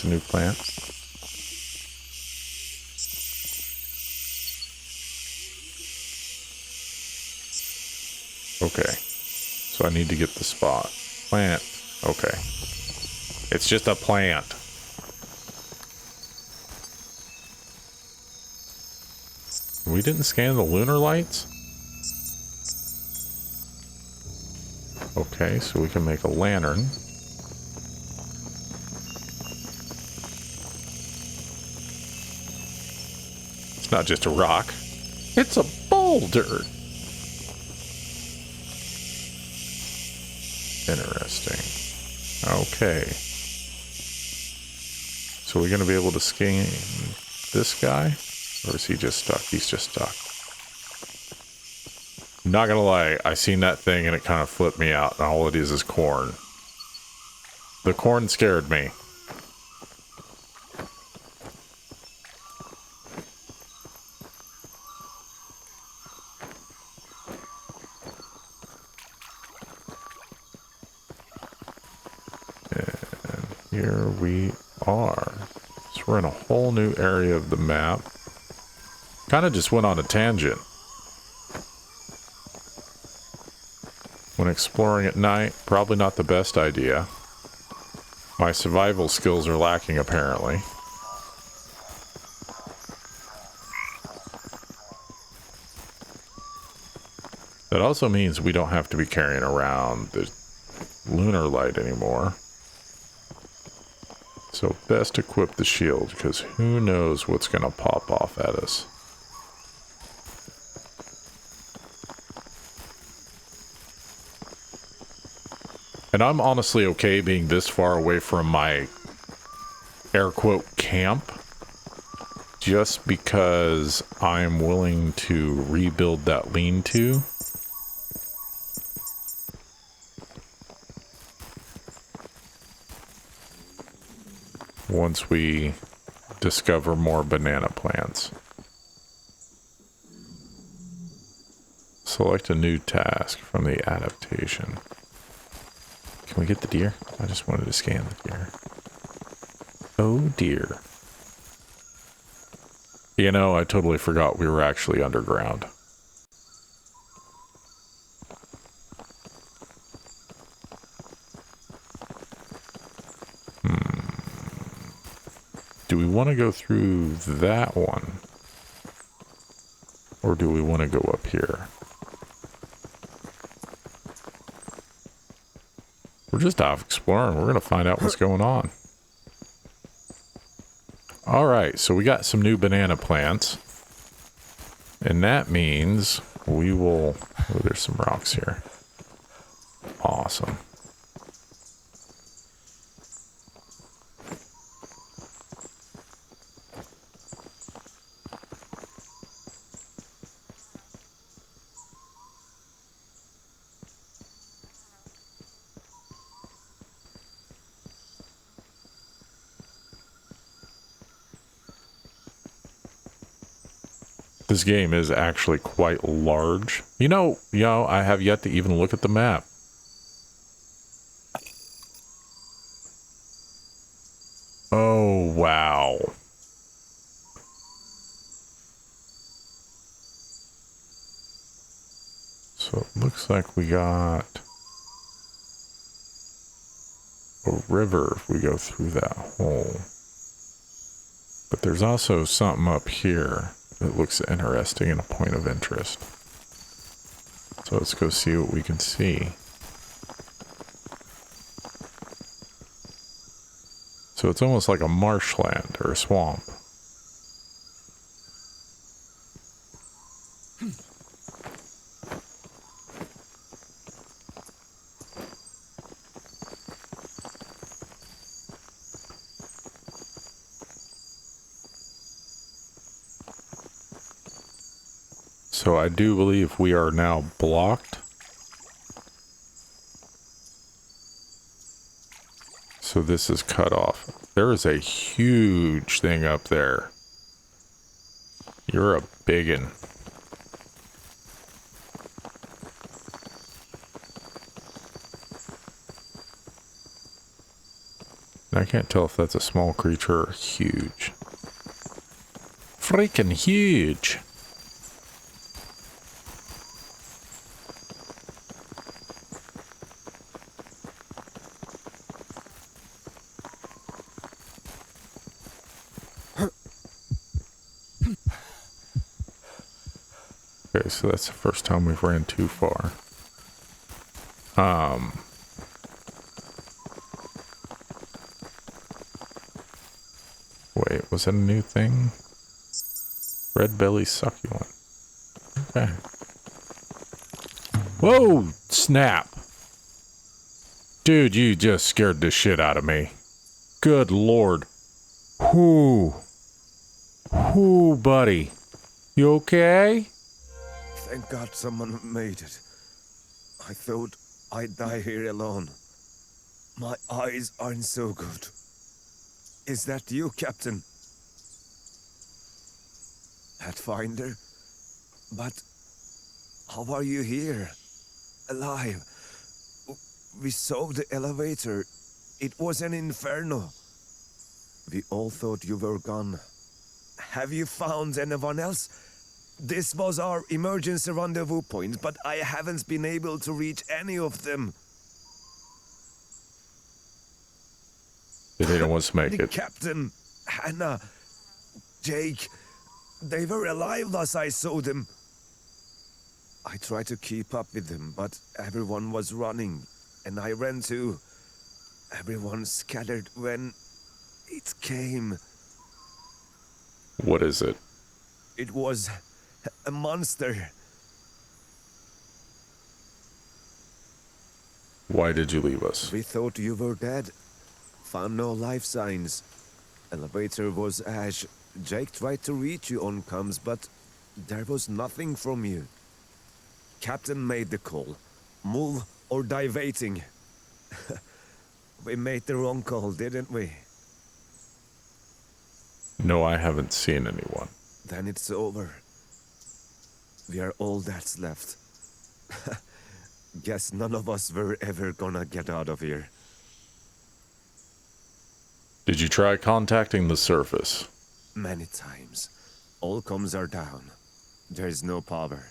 [SPEAKER 1] There's a new plant. Okay. So I need to get the spot. Plant. Okay. It's just a plant. We didn't scan the lunar lights? Okay, so we can make a lantern. It's not just a rock. It's a boulder. Interesting. Okay. So we're going to be able to scan this guy? Or is he just stuck? He's just stuck. Not gonna lie, I seen that thing and it kind of flipped me out, and all it is corn. The corn scared me. And here we are. So we're in a whole new area of the map. Kind of just went on a tangent. When exploring at night, probably not the best idea. My survival skills are lacking, apparently. That also means we don't have to be carrying around the lunar light anymore. So best equip the shield, because who knows what's going to pop off at us. And I'm honestly okay being this far away from my air quote camp, just because I'm willing to rebuild that lean-to. Once we discover more banana plants. Select a new task from the adaptation. Can we get the deer? I just wanted to scan the deer. Oh dear. You know, I totally forgot we were actually underground. Do we want to go through that one? Or do we want to go up here? We're just off exploring. We're going to find out what's going on. Alright, so we got some new banana plants. And that means we will... Oh, there's some rocks here. Awesome. This game is actually quite large. You know, I have yet to even look at the map. Oh, wow. So it looks like we got a river if we go through that hole. But there's also something up here that looks interesting and a point of interest. So let's go see what we can see. So it's almost like a marshland or a swamp. So I do believe we are now blocked. So this is cut off. There is a huge thing up there. You're a biggin'. I can't tell if that's a small creature or huge. Freaking huge. Okay, so that's the first time we've ran too far. Wait, was that a new thing? Red belly succulent. Okay. Whoa! Snap! Dude, you just scared the shit out of me. Good lord. Whoo. Whoo, buddy. You okay?
[SPEAKER 3] Thank God someone made it. I thought I'd die here alone. My eyes aren't so good. Is that you, Captain? Pathfinder? But how are you here? Alive? We saw the elevator. It was an inferno. We all thought you were gone. Have you found anyone else? This was our emergency rendezvous point, but I haven't been able to reach any of them.
[SPEAKER 1] They didn't want to make
[SPEAKER 3] The
[SPEAKER 1] it.
[SPEAKER 3] Captain, Hannah, Jake, they were alive as I saw them. I tried to keep up with them, but everyone was running, and I ran too. Everyone scattered when it came.
[SPEAKER 1] What is it?
[SPEAKER 3] It was a monster.
[SPEAKER 1] Why did you leave us?
[SPEAKER 3] We thought you were dead. Found no life signs. Elevator was ash. Jake tried to reach you on comms, but there was nothing from you. Captain made the call. Move or die waiting. We made the wrong call, didn't we?
[SPEAKER 1] No, I haven't seen anyone.
[SPEAKER 3] Then it's over. We are all that's left. Guess none of us were ever gonna get out of here.
[SPEAKER 1] Did you try contacting the surface?
[SPEAKER 3] Many times. All comms are down. There's no power.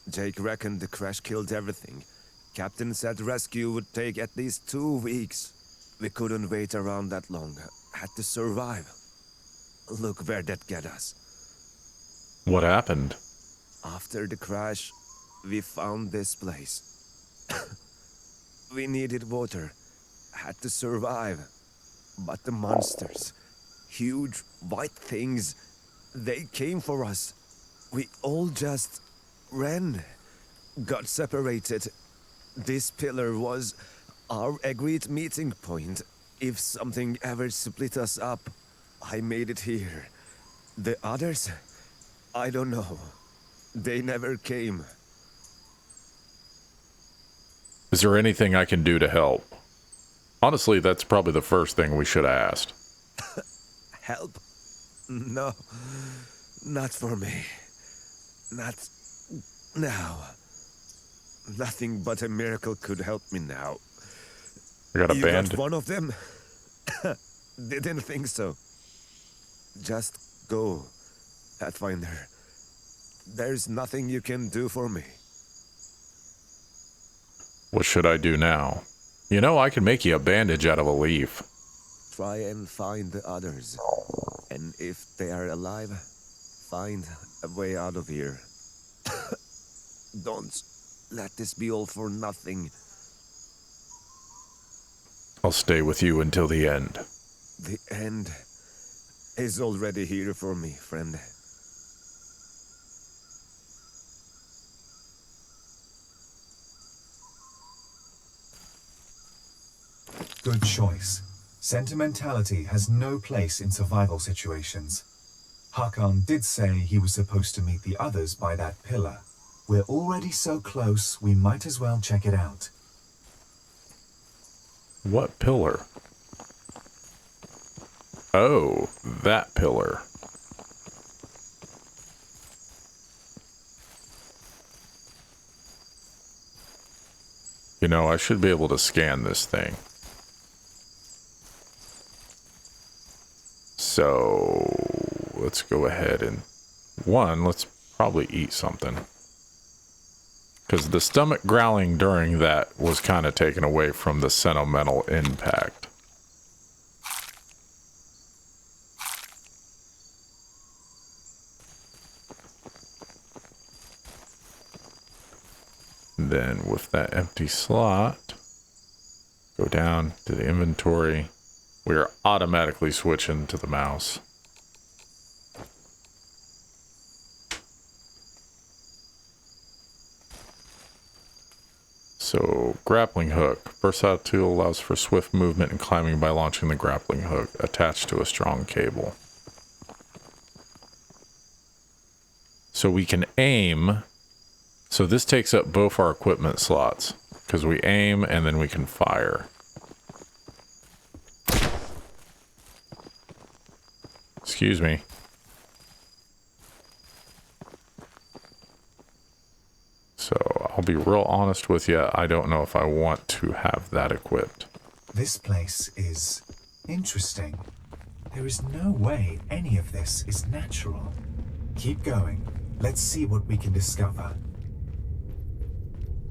[SPEAKER 3] Jake reckoned the crash killed everything. Captain said rescue would take at least 2 weeks. We couldn't wait around that long. Had to survive. Look where that get us.
[SPEAKER 1] What happened?
[SPEAKER 3] After the crash, we found this place. We needed water. Had to survive. But the monsters, huge white things, they came for us. We all just ran. Got separated. This pillar was our agreed meeting point. If something ever split us up, I made it here. The others? I don't know. They never came.
[SPEAKER 1] Is there anything I can do to help? Honestly, that's probably the first thing we should have asked.
[SPEAKER 3] Help? No. Not for me. Not now. Nothing but a miracle could help me now.
[SPEAKER 1] I got a
[SPEAKER 3] You
[SPEAKER 1] band.
[SPEAKER 3] got one of them? Didn't think so. Just go, Pathfinder. There's nothing you can do for me.
[SPEAKER 1] What should I do now? You know, I can make you a bandage out of a leaf.
[SPEAKER 3] Try and find the others. And if they are alive, find a way out of here. Don't let this be all for nothing.
[SPEAKER 1] I'll stay with you until the end.
[SPEAKER 3] The end is already here for me, friend.
[SPEAKER 2] Good choice. Sentimentality has no place in survival situations. Hakan did say he was supposed to meet the others by that pillar. We're already so close, we might as well check it out.
[SPEAKER 1] What pillar? Oh, that pillar. You know, I should be able to scan this thing. So let's go ahead and let's probably eat something. Because the stomach growling during that was kind of taken away from the sentimental impact. Then with that empty slot, go down to the inventory. We are automatically switching to the mouse. So, grappling hook. Versatile tool allows for swift movement and climbing by launching the grappling hook attached to a strong cable. So we can aim. So this takes up both our equipment slots, because we aim and then we can fire. Excuse me. So I'll be real honest with you, I don't know if I want to have that equipped.
[SPEAKER 2] This place is interesting. There is no way any of this is natural. Keep going. Let's see what we can discover.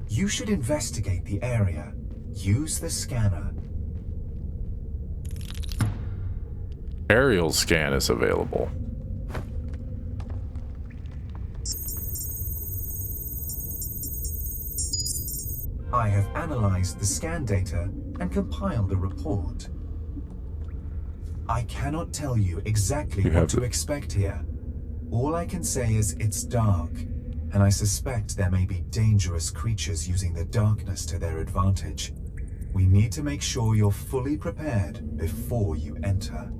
[SPEAKER 2] You should investigate the area. Use the scanner.
[SPEAKER 1] Aerial scan is available.
[SPEAKER 2] I have analyzed the scan data and compiled a report. I cannot tell you exactly what to expect here. All I can say is it's dark, and I suspect there may be dangerous creatures using the darkness to their advantage. We need to make sure you're fully prepared before you enter.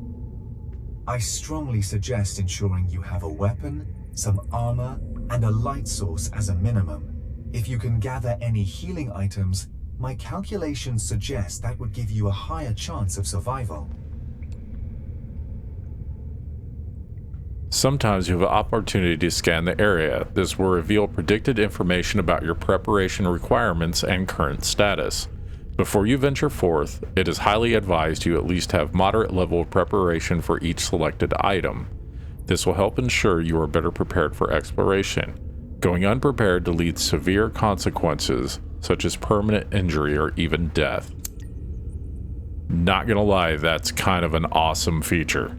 [SPEAKER 2] I strongly suggest ensuring you have a weapon, some armor, and a light source as a minimum. If you can gather any healing items, my calculations suggest that would give you a higher chance of survival.
[SPEAKER 1] Sometimes you have an opportunity to scan the area. This will reveal predicted information about your preparation requirements and current status. Before you venture forth, it is highly advised you at least have moderate level of preparation for each selected item. This will help ensure you are better prepared for exploration. Going unprepared to lead severe consequences, such as permanent injury or even death. Not gonna lie, that's kind of an awesome feature.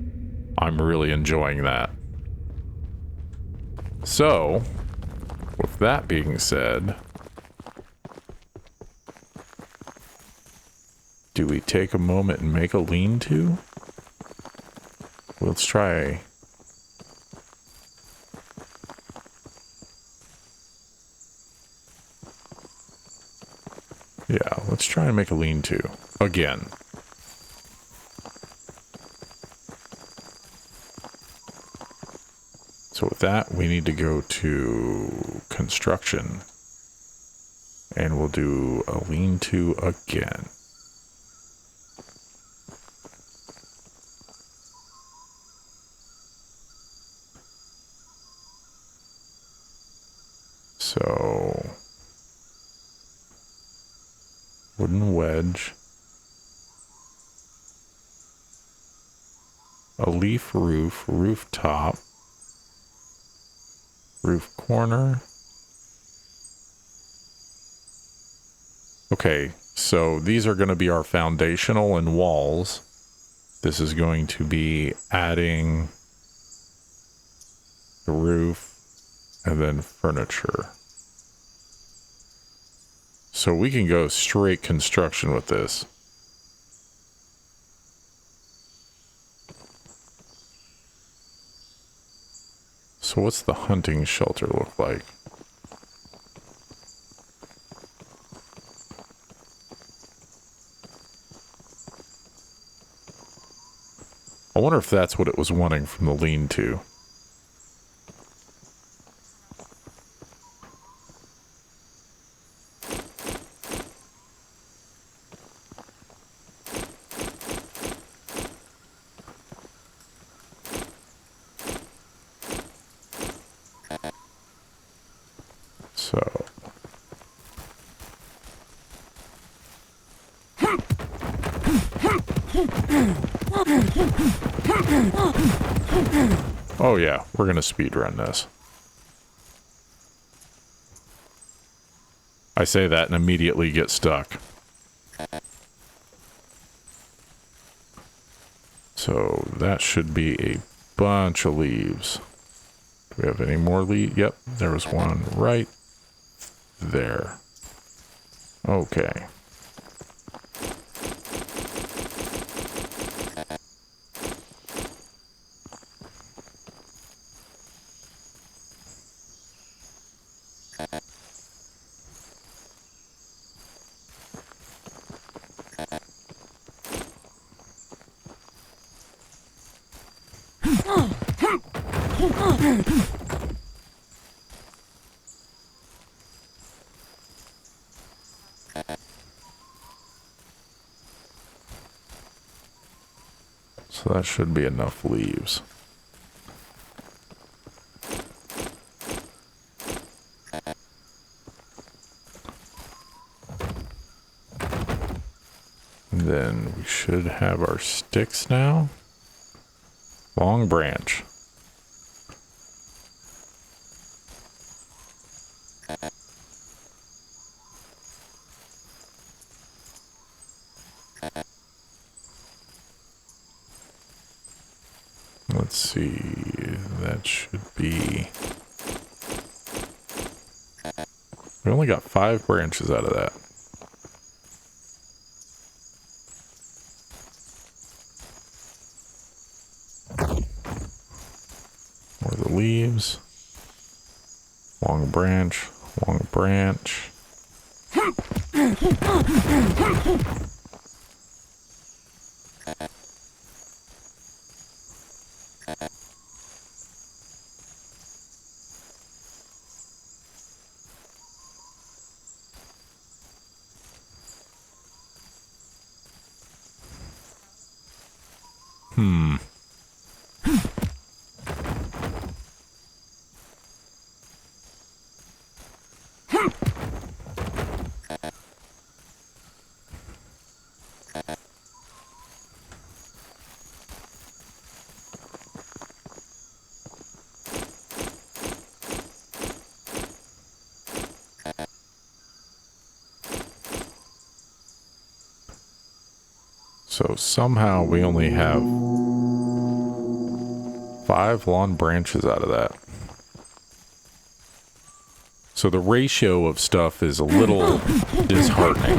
[SPEAKER 1] I'm really enjoying that. So, with that being said, do we take a moment and make a lean-to? Let's try. Yeah, let's try and make a lean-to again. So with that, we need to go to construction, and we'll do a lean-to again. So, wooden wedge, a leaf roof, rooftop, roof corner. Okay, so these are going to be our foundational and walls. This is going to be adding the roof and then furniture. So we can go straight construction with this. So what's the hunting shelter look like? I wonder if that's what it was wanting from the lean-to. Oh yeah, we're gonna speedrun this. I say that and immediately get stuck. So that should be a bunch of leaves. Do we have any more leaves? Yep, there was one right there. Okay. So that should be enough leaves. And then we should have our sticks now. Long branch. Let's see, that should be... We only got 5 branches out of that. More of the leaves. Long branch, long branch. So somehow we only have 5 long branches out of that. So the ratio of stuff is a little disheartening.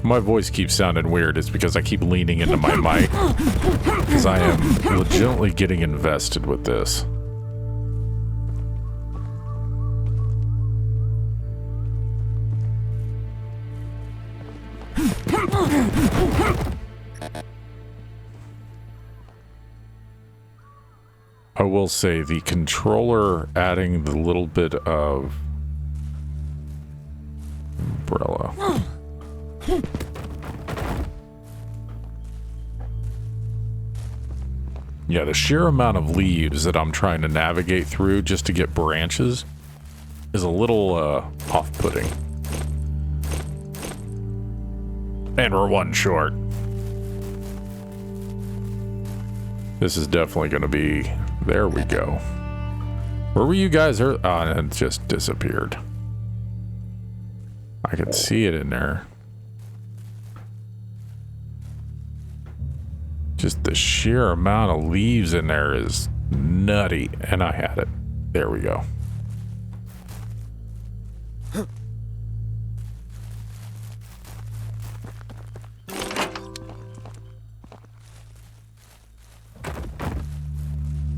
[SPEAKER 1] My voice keeps sounding weird. It's because I keep leaning into my mic. Because I am legitimately getting invested with this. I will say the controller adding the little bit of umbrella. Yeah, the sheer amount of leaves that I'm trying to navigate through just to get branches is a little off-putting. And we're one short. This is definitely going to be... There we go. Where were you guys? Oh, it just disappeared. I can see it in there. Just the sheer amount of leaves in there is nutty. And I had it. There we go.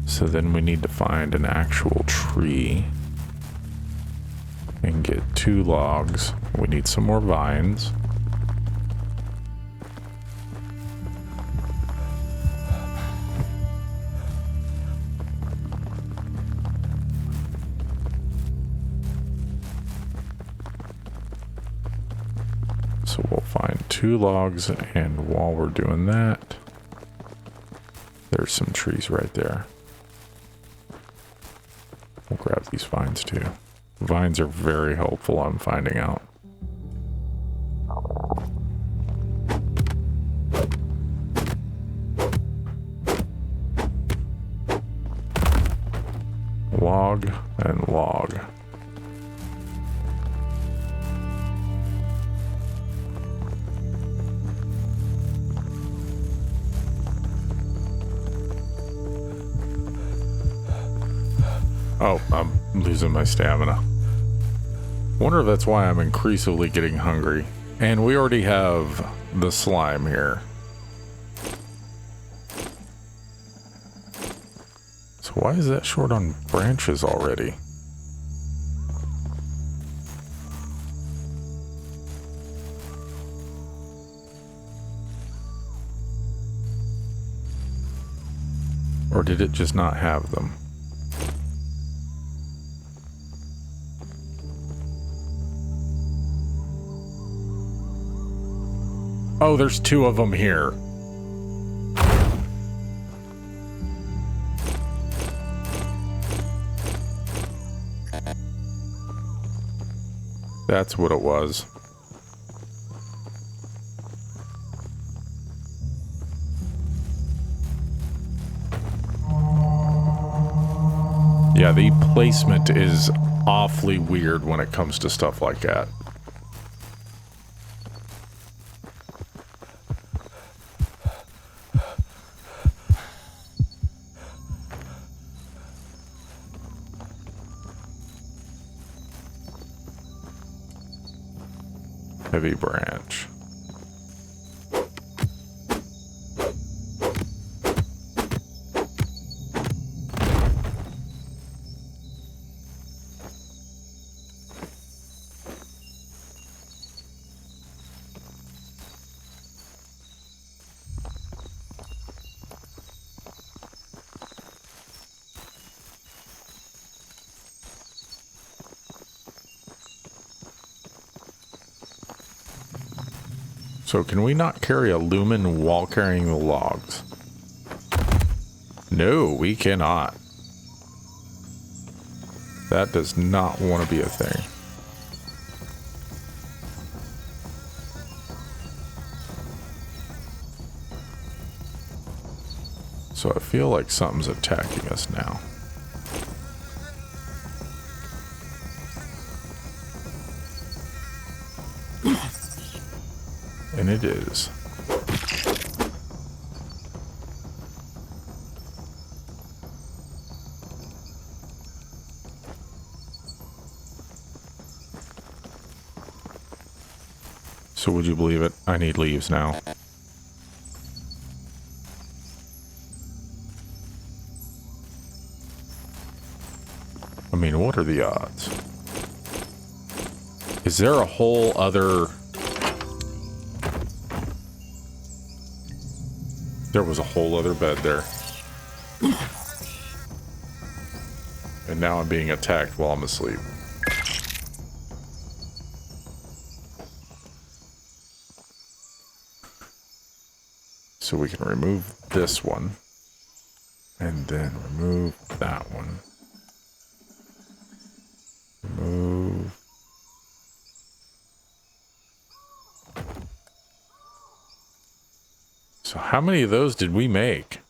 [SPEAKER 1] So So then we need to find an actual tree and get 2 logs. We need some more vines. So we'll find 2 logs, and while we're doing that, there's some trees right there. We'll grab these vines too. Vines are very helpful, I'm finding out. Log and log. Oh, I'm losing my stamina. Wonder if that's why I'm increasingly getting hungry. And we already have the slime here. So why is that short on branches already? Or did it just not have them? Oh, there's 2 of them here. That's what it was. Yeah, the placement is awfully weird when it comes to stuff like that. Heavy branch. So can we not carry a lumen while carrying the logs? No, we cannot. That does not want to be a thing. So I feel like something's attacking us now. And it is. So would you believe it? I need leaves now. I mean, what are the odds? Is there a whole other... There was a whole other bed there. And now I'm being attacked while I'm asleep. So we can remove this one. And then remove that one. Remove. So how many of those did we make?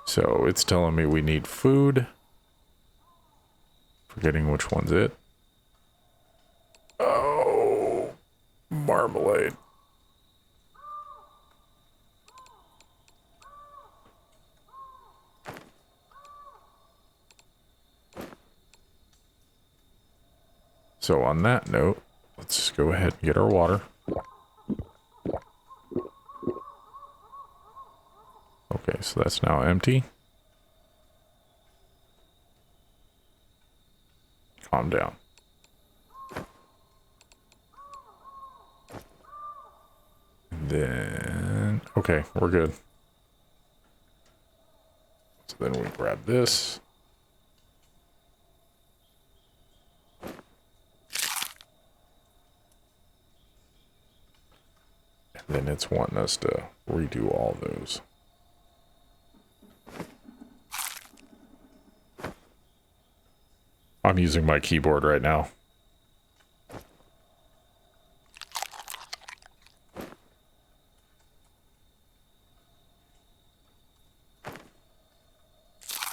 [SPEAKER 1] So it's telling me we need food. Forgetting which one's it. Oh, marmalade. So on that note, let's go ahead and get our water. Okay, so that's now empty. Calm down. And then, okay, we're good. So then we grab this. And then it's wanting us to redo all those. I'm using my keyboard right now.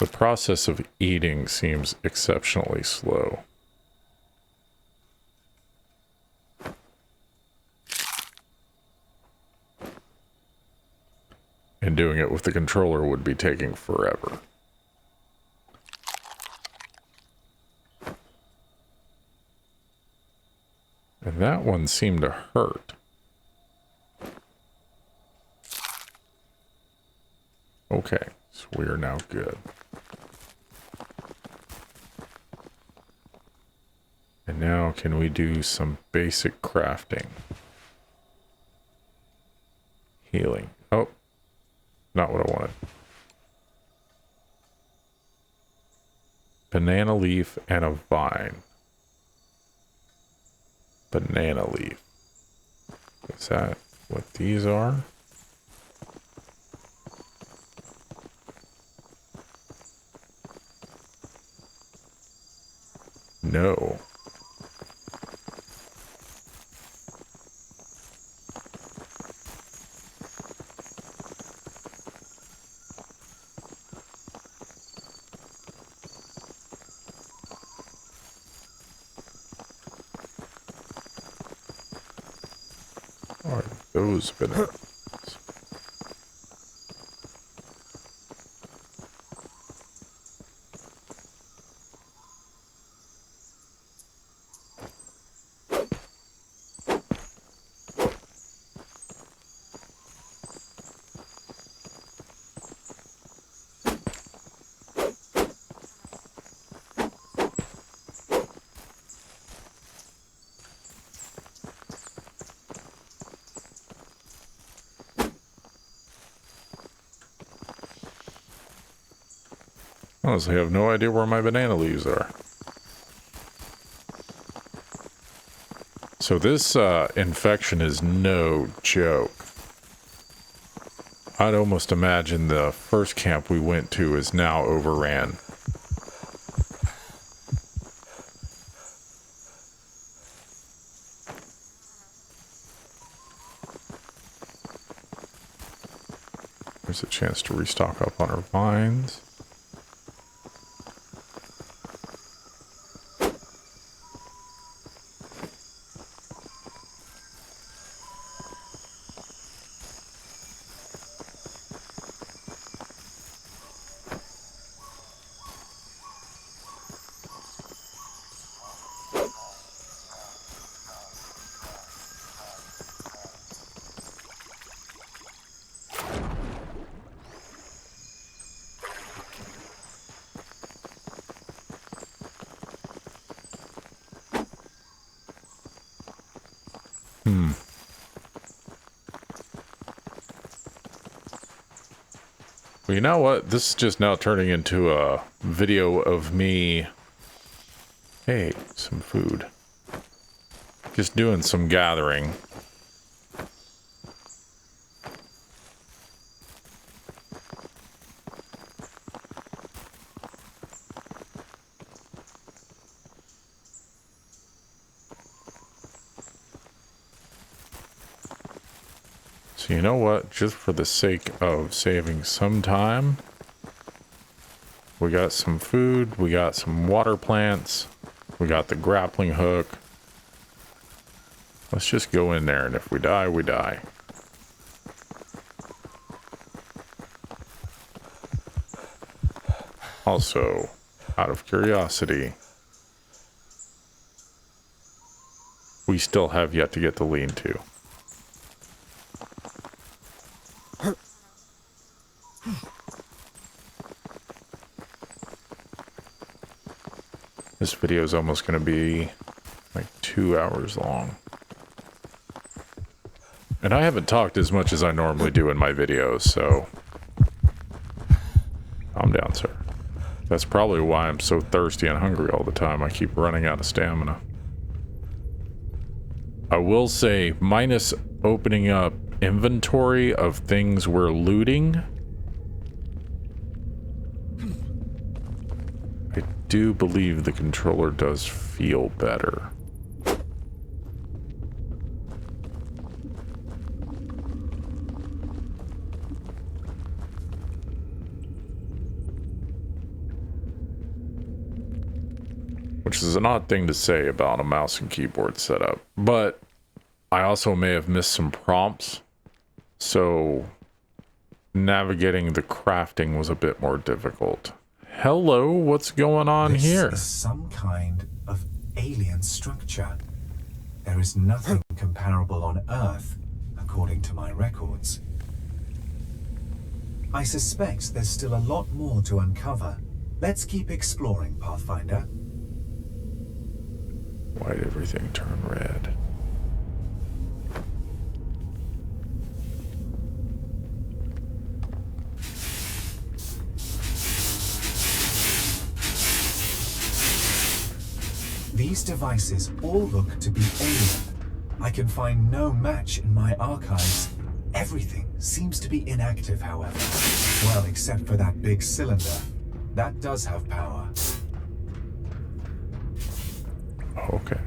[SPEAKER 1] The process of eating seems exceptionally slow. And doing it with the controller would be taking forever. And that one seemed to hurt. Okay, so we are now good. And now can we do some basic crafting? Healing. Oh, not what I wanted. Banana leaf and a vine. Banana leaf. Is that what these are? No. Are those bananas? Honestly, I have no idea where my banana leaves are. So this infection is no joke. I'd almost imagine the first camp we went to is now overran. There's a chance to restock up on our vines. Well, you know what? This is just now turning into a video of me. Hey, some food. Just doing some gathering. So you know what? Just for the sake of saving some time, we got some food, we got some water plants, we got the grappling hook. Let's just go in there, and if we die, we die. Also, out of curiosity, we still have yet to get the lean-to. This video is almost going to be like 2 hours long. And I haven't talked as much as I normally do in my videos, so calm down, sir. That's probably why I'm so thirsty and hungry all the time. I keep running out of stamina. I will say, minus opening up inventory of things we're looting, I do believe the controller does feel better. Which is an odd thing to say about a mouse and keyboard setup, but I also may have missed some prompts, so navigating the crafting was a bit more difficult. Hello, what's going on here?
[SPEAKER 2] This is some kind of alien structure. There is nothing comparable on Earth, according to my records. I suspect there's still a lot more to uncover. Let's keep exploring, Pathfinder.
[SPEAKER 1] Why'd everything turn red?
[SPEAKER 2] These devices all look to be alien. I can find no match in my archives. Everything seems to be inactive, however. Well, except for that big cylinder. That does have power.
[SPEAKER 1] Okay.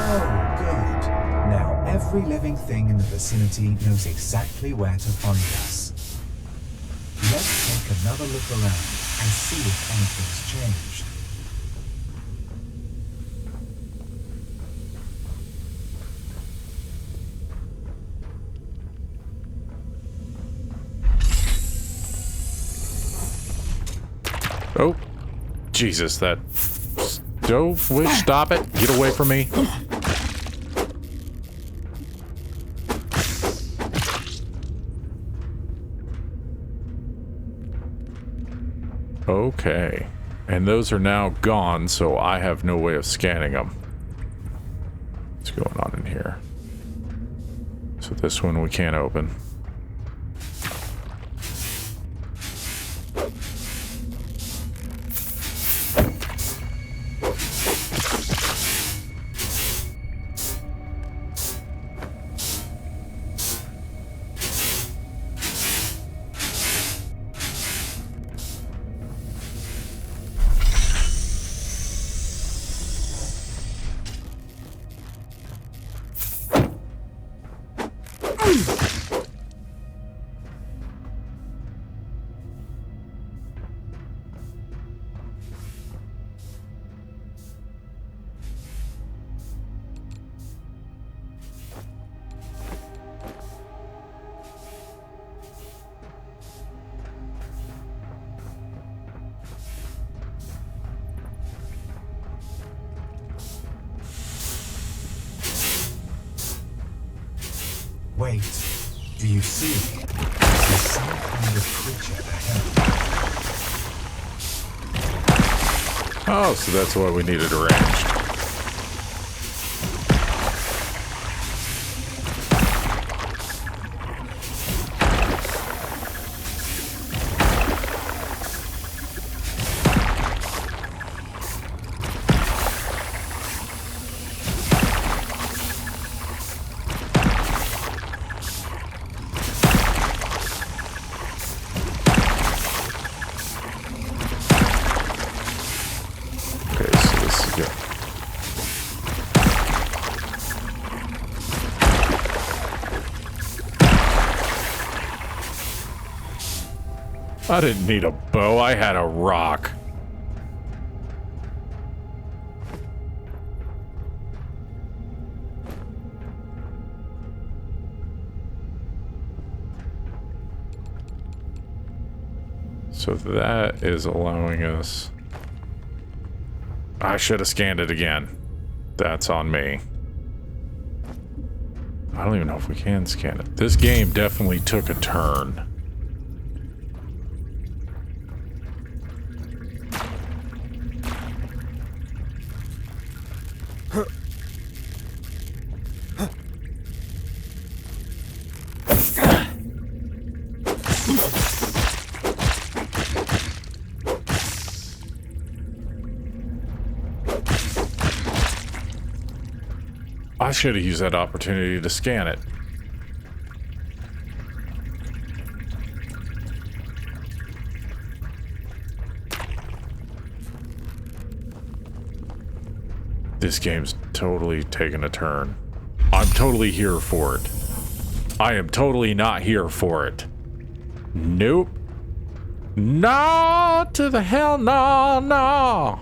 [SPEAKER 2] Oh, good. Now every living thing in the vicinity knows exactly where to find us. Let's take another look around and see if anything's changed.
[SPEAKER 1] Oh, Jesus, that stove witch, stop it. Get away from me. Okay, and those are now gone, so I have no way of scanning them. What's going on in here? So this one we can't open.
[SPEAKER 2] Wait, do you see? There's some kind of creature ahead.
[SPEAKER 1] Oh, so that's why we need it arranged. I didn't need a bow, I had a rock. So that is allowing us... I should have scanned it again. That's on me. I don't even know if we can scan it. This game definitely took a turn. I should have used that opportunity to scan it. This game's totally taken a turn. I'm totally here for it. I am totally not here for it. Nope. No, to the hell no, no.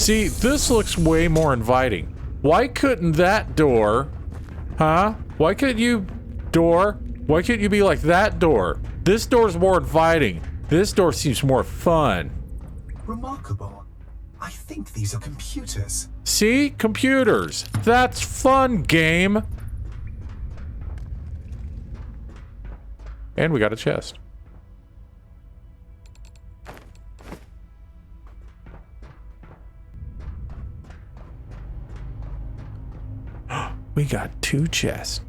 [SPEAKER 1] See, this looks way more inviting. Why couldn't that door, huh? Why couldn't you be like that door? This door's more inviting. This door seems more fun.
[SPEAKER 2] Remarkable. I think these are computers.
[SPEAKER 1] See? Computers. That's fun, game. And we got a chest. We got 2 chests.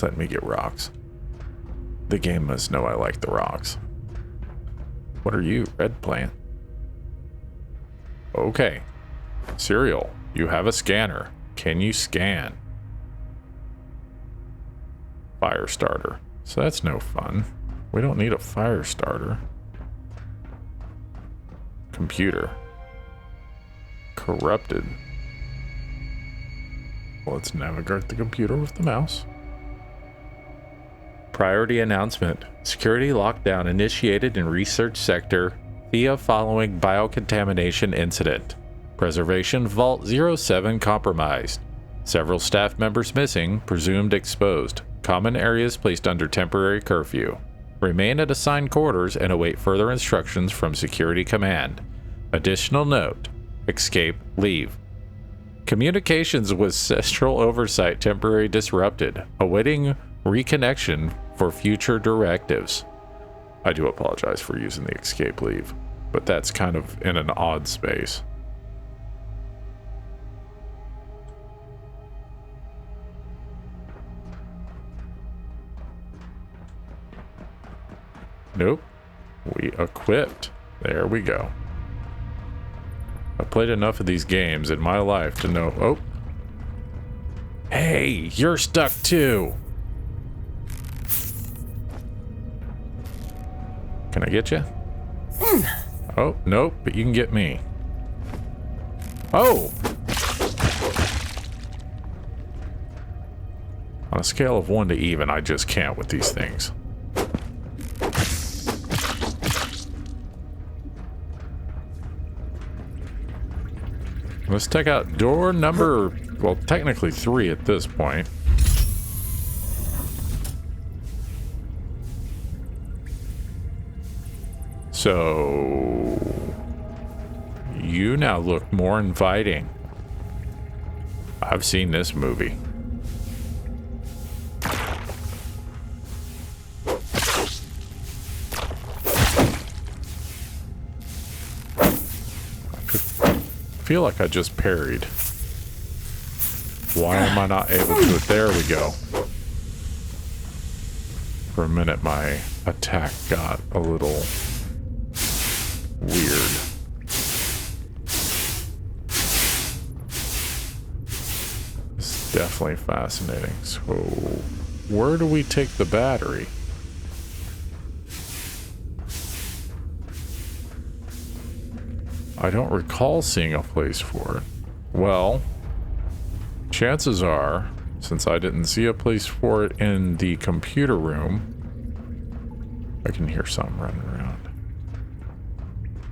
[SPEAKER 1] Let me get rocks. The game must know I like the rocks. What are you, red plant? Okay. Cereal, you have a scanner. Can you scan? Fire starter. So that's no fun. We don't need a fire starter. Computer. Corrupted. Let's navigate the computer with the mouse. Priority announcement. Security lockdown initiated in research sector via following biocontamination incident. Preservation Vault 07 compromised. Several staff members missing, presumed exposed. Common areas placed under temporary curfew. Remain at assigned quarters and await further instructions from Security Command. Additional note. Escape, leave. Communications with Central Oversight temporarily disrupted, awaiting reconnection for future directives. I do apologize for using the escape leave, but that's kind of in an odd space. Nope. We equipped. There we go. I've played enough of these games in my life to know... Oh. Hey, you're stuck too. Can I get you? Oh, nope, but you can get me. Oh! On a scale of 1 to even, I just can't with these things. Let's check out door number, well, technically 3 at this point. So, you now look more inviting. I've seen this movie. I feel like I just parried. Why am I not able to? There we go. For a minute, my attack got a little weird. It's definitely fascinating. So, where do we take the battery? I don't recall seeing a place for it. Well, chances are, since I didn't see a place for it in the computer room, I can hear something running around.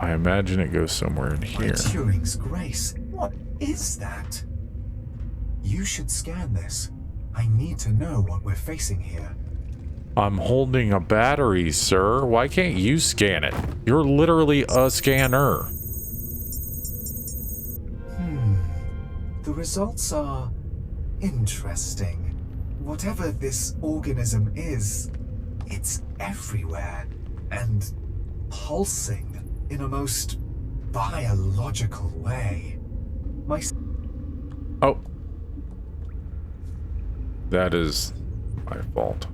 [SPEAKER 1] I imagine it goes somewhere in here.
[SPEAKER 2] Turing's Grace. What is that? You should scan this. I I need to know what we're facing here.
[SPEAKER 1] I'm holding a battery, sir. Why can't you scan it? You're literally a scanner.
[SPEAKER 2] The results are interesting. Whatever this organism is, it's everywhere and pulsing in a most biological way.
[SPEAKER 1] Oh. That is my fault.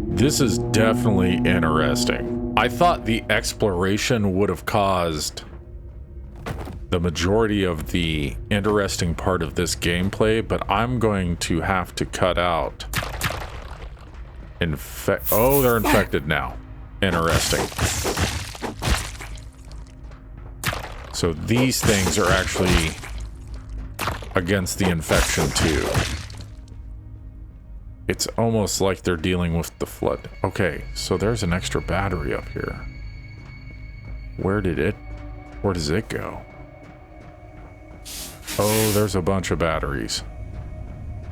[SPEAKER 1] This is definitely interesting. I thought the exploration would have caused the majority of the interesting part of this gameplay, but I'm going to have to cut out oh, they're infected now. Interesting. So these things are actually against the infection too. It's almost like they're dealing with the flood. Okay, so there's an extra battery up here. Where does it go? Oh, there's a bunch of batteries.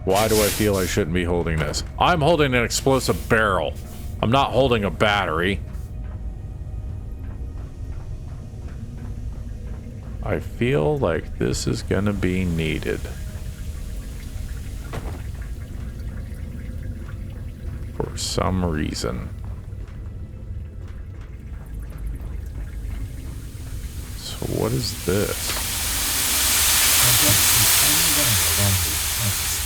[SPEAKER 1] Why do I feel I shouldn't be holding this? I'm holding an explosive barrel. I'm not holding a battery. I feel like this is gonna be needed. For some reason. So what is this?
[SPEAKER 2] I guess the only way around these pipes,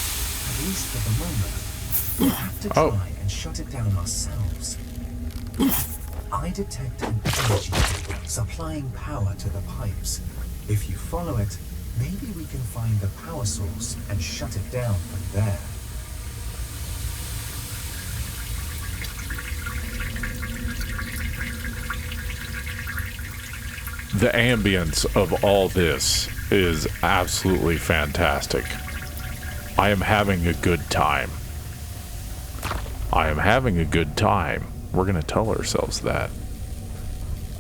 [SPEAKER 2] at least for the moment, we'll have to try and shut it down ourselves. I detect an energy cable supplying power to the pipes. If you follow it, maybe we can find the power source and shut it down from there.
[SPEAKER 1] The ambience of all this is absolutely fantastic. I am having a good time. I am having a good time. We're gonna tell ourselves that.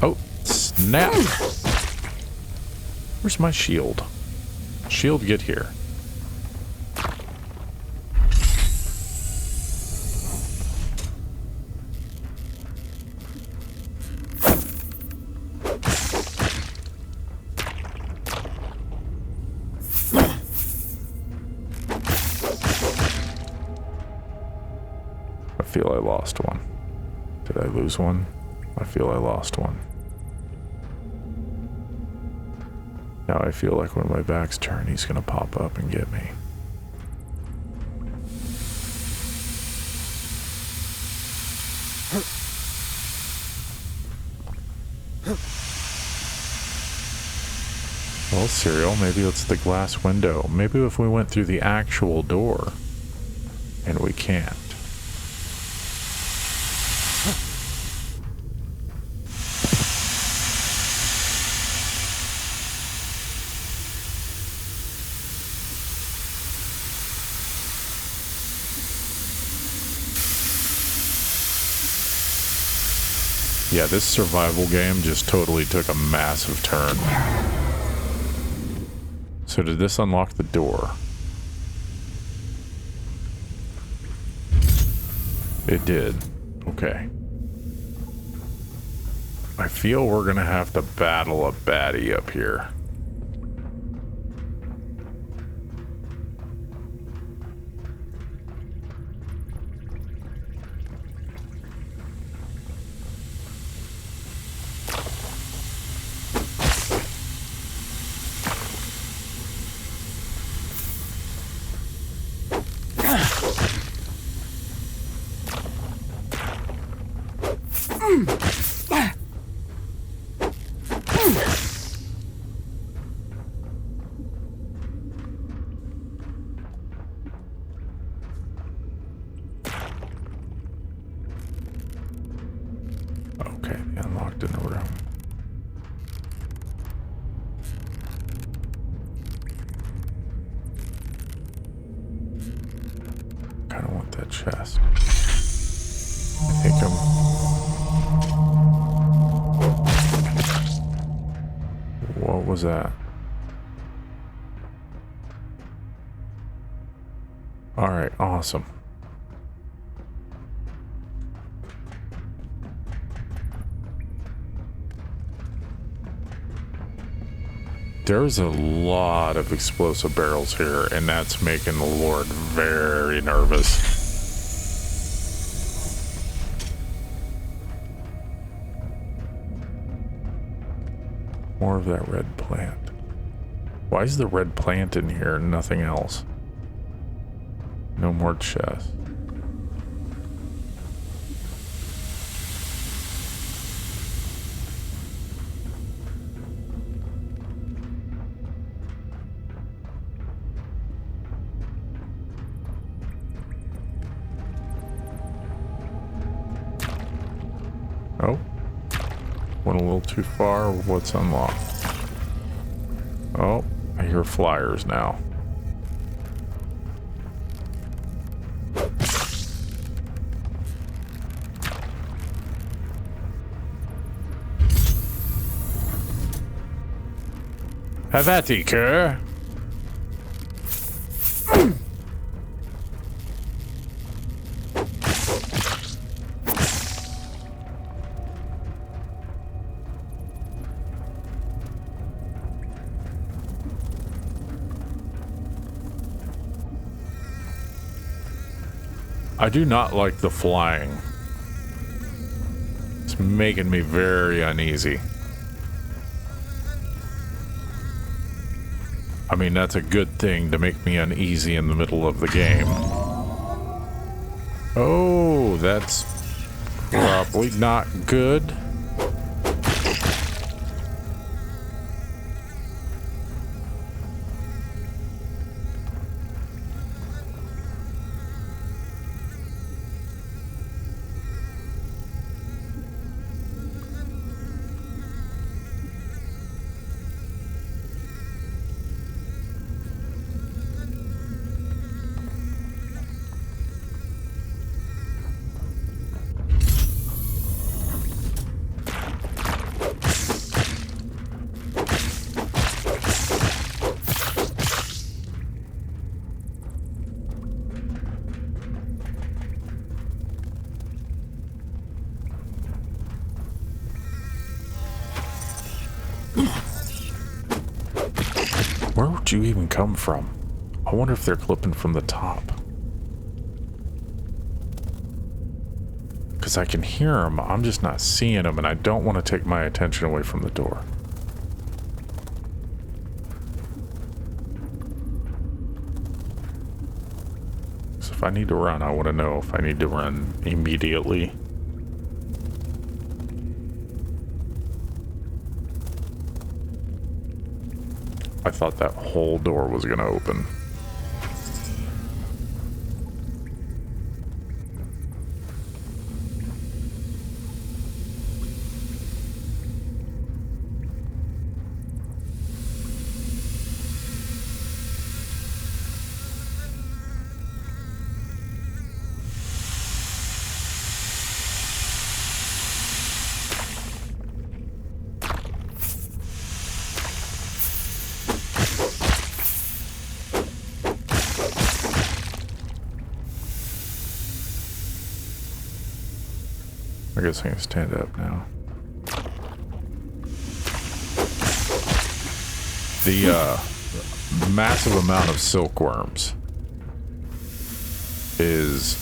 [SPEAKER 1] Oh, snap! Where's my shield? Shield, get here. I feel I lost one. Did I lose one? I feel I lost one. Now I feel like when my back's turned, he's gonna pop up and get me. Well, Serial, maybe it's the glass window. Maybe if we went through the actual door. And we can't. Yeah, this survival game just totally took a massive turn. So did this unlock the door? It did. Okay. I feel we're gonna have to battle a baddie up here. Okay, they unlocked in the room. Kinda want that chest. was that? Alright, awesome. There's a lot of explosive barrels here, and that's making the Lord very nervous. More of that red plant. Why is the red plant in here and nothing else? No more chests. Oh. Went a little too far. What's unlocked? Oh, I hear flyers now. Have at thee, cur. I do not like the flying. It's making me very uneasy. I mean, that's a good thing to make me uneasy in the middle of the game. Oh, that's probably not good. Where would you even come from? I wonder if they're clipping from the top. Because I can hear them, I'm just not seeing them, and I don't want to take my attention away from the door. So if I need to run, I want to know if I need to run immediately. I thought that whole door was going to open. I guess I can stand up now. The massive amount of silkworms is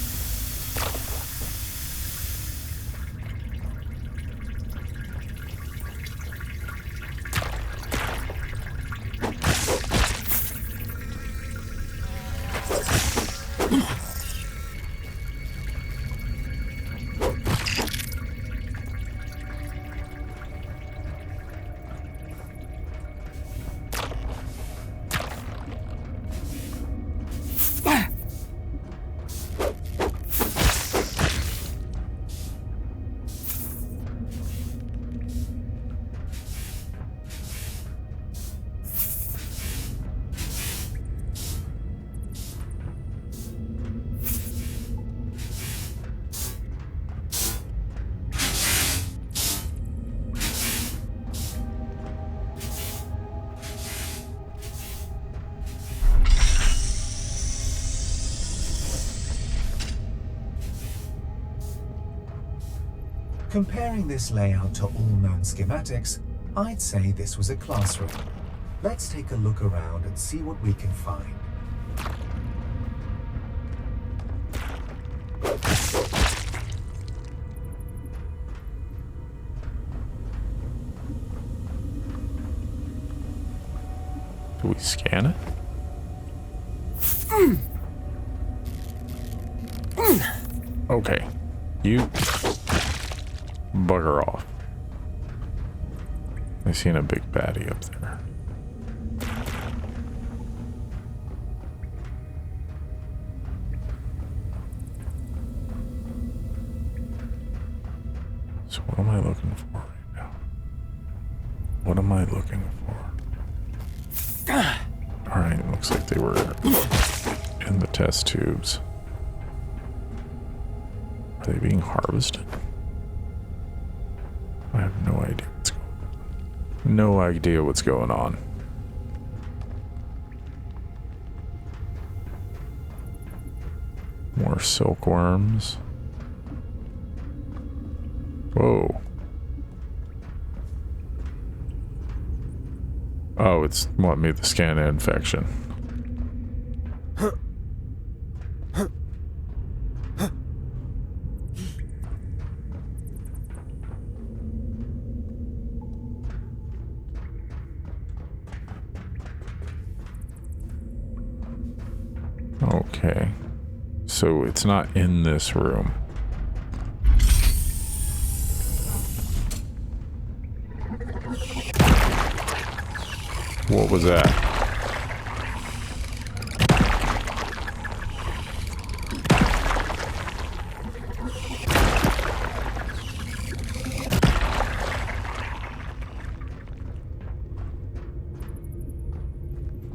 [SPEAKER 2] Comparing this layout to all known schematics, I'd say this was a classroom. Let's take a look around and see what we can find.
[SPEAKER 1] Do we scan it? Okay. You bugger off. I seen a big baddie up there. So what am I looking for right now? What am I looking for? Alright, looks like they were in the test tubes. Are they being harvested? I have no idea what's going on. No idea what's going on. More silkworms. Whoa. Oh, it's what made the scan infection. Okay. So it's not in this room. What was that?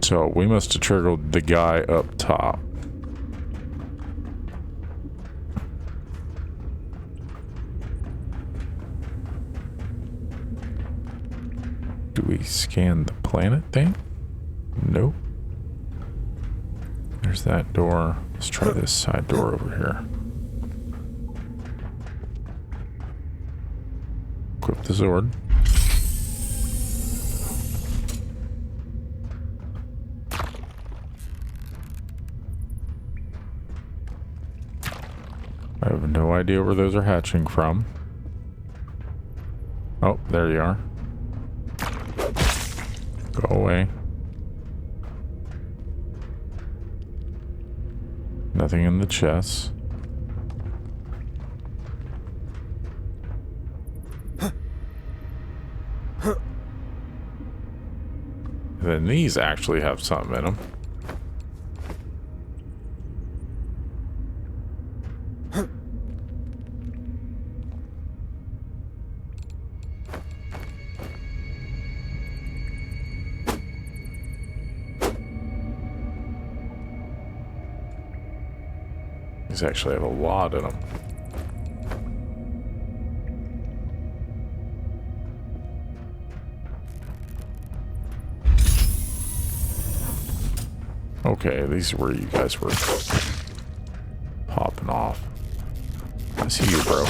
[SPEAKER 1] So we must have triggered the guy up top. Do we scan the planet thing? Nope. There's that door. Let's try this side door over here. Equip the sword. I have no idea where those are hatching from. Oh, there you are. Go away. Nothing in the chest. Then these actually have something in them. These actually have a lot in them. Okay, these are where you guys were popping off. I see you, bro.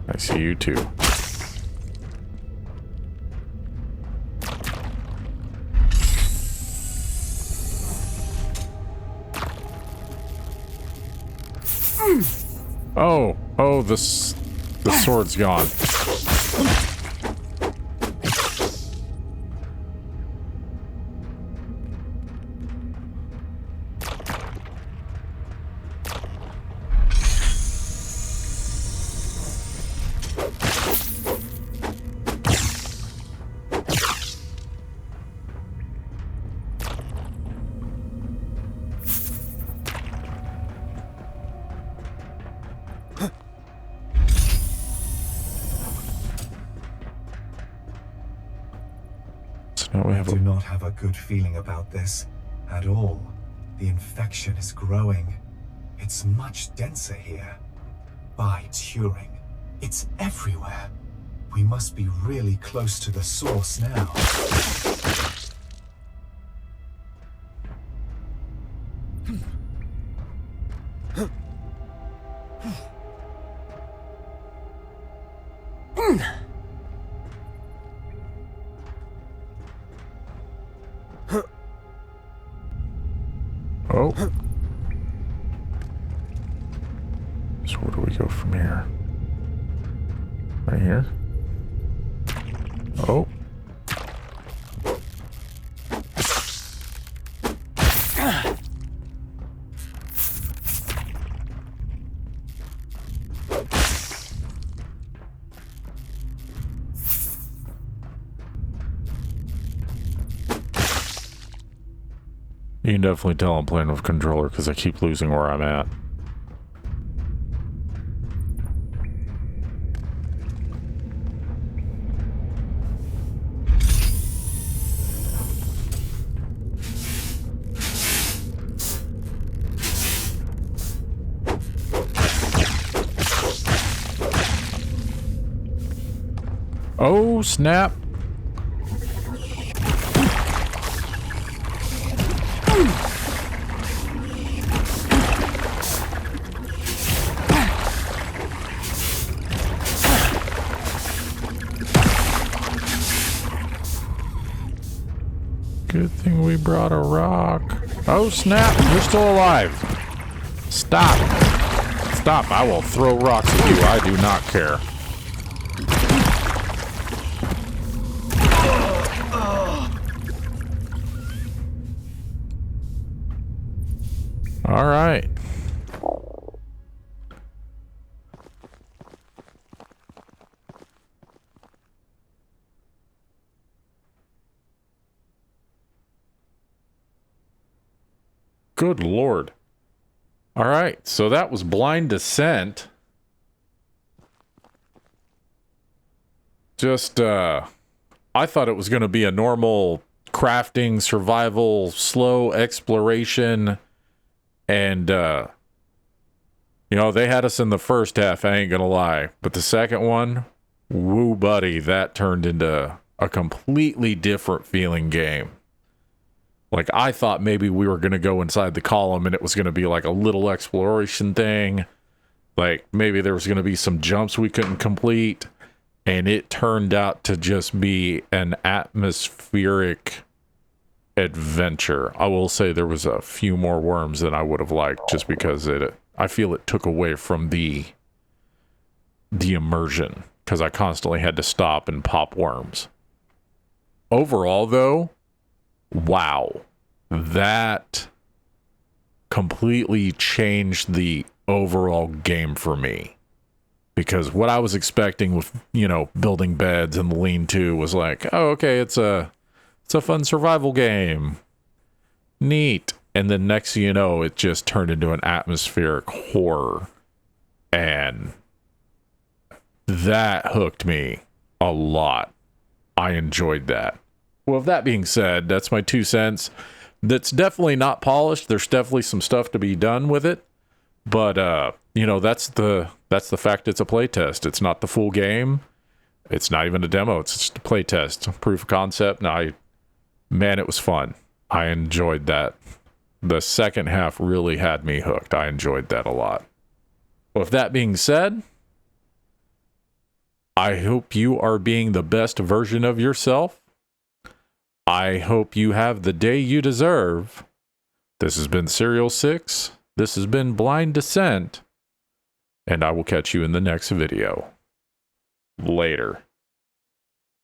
[SPEAKER 1] I see you too. Oh, the sword's gone.
[SPEAKER 2] I do not have a good feeling about this at all. The infection is growing. It's much denser here. By Turing, it's everywhere. We must be really close to the source now.
[SPEAKER 1] So where do we go from here? Right here? Oh. You can definitely tell I'm playing with controller because I keep losing where I'm at. Oh, snap. Good thing we brought a rock. Oh, snap. You're still alive. Stop. Stop. I will throw rocks at you. I do not care. All right. Good Lord. All right, so that was Blind Descent. Just, I thought it was going to be a normal crafting, survival, slow exploration. And, you know, they had us in the first half, I ain't going to lie. But the second one, woo buddy, that turned into a completely different feeling game. Like, I thought maybe we were going to go inside the column and it was going to be like a little exploration thing. Like, maybe there was going to be some jumps we couldn't complete. And it turned out to just be an atmospheric adventure. I will say there was a few more worms than I would have liked just because I feel it took away from the immersion because I constantly had to stop and pop worms. Overall, though, wow, that completely changed the overall game for me. Because what I was expecting with, you know, building beds and the lean-to was like, oh, okay, it's a fun survival game. Neat. And then next thing you know, it just turned into an atmospheric horror. And that hooked me a lot. I enjoyed that. Well, with that being said, that's my 2 cents. That's definitely not polished. There's definitely some stuff to be done with it. But, you know, that's the fact it's a playtest. It's not the full game. It's not even a demo. It's just a playtest. Proof of concept. And man, it was fun. I enjoyed that. The second half really had me hooked. I enjoyed that a lot. With that being said, I hope you are being the best version of yourself. I hope you have the day you deserve. This has been Serial 6. This has been Blind Descent. And I will catch you in the next video. Later.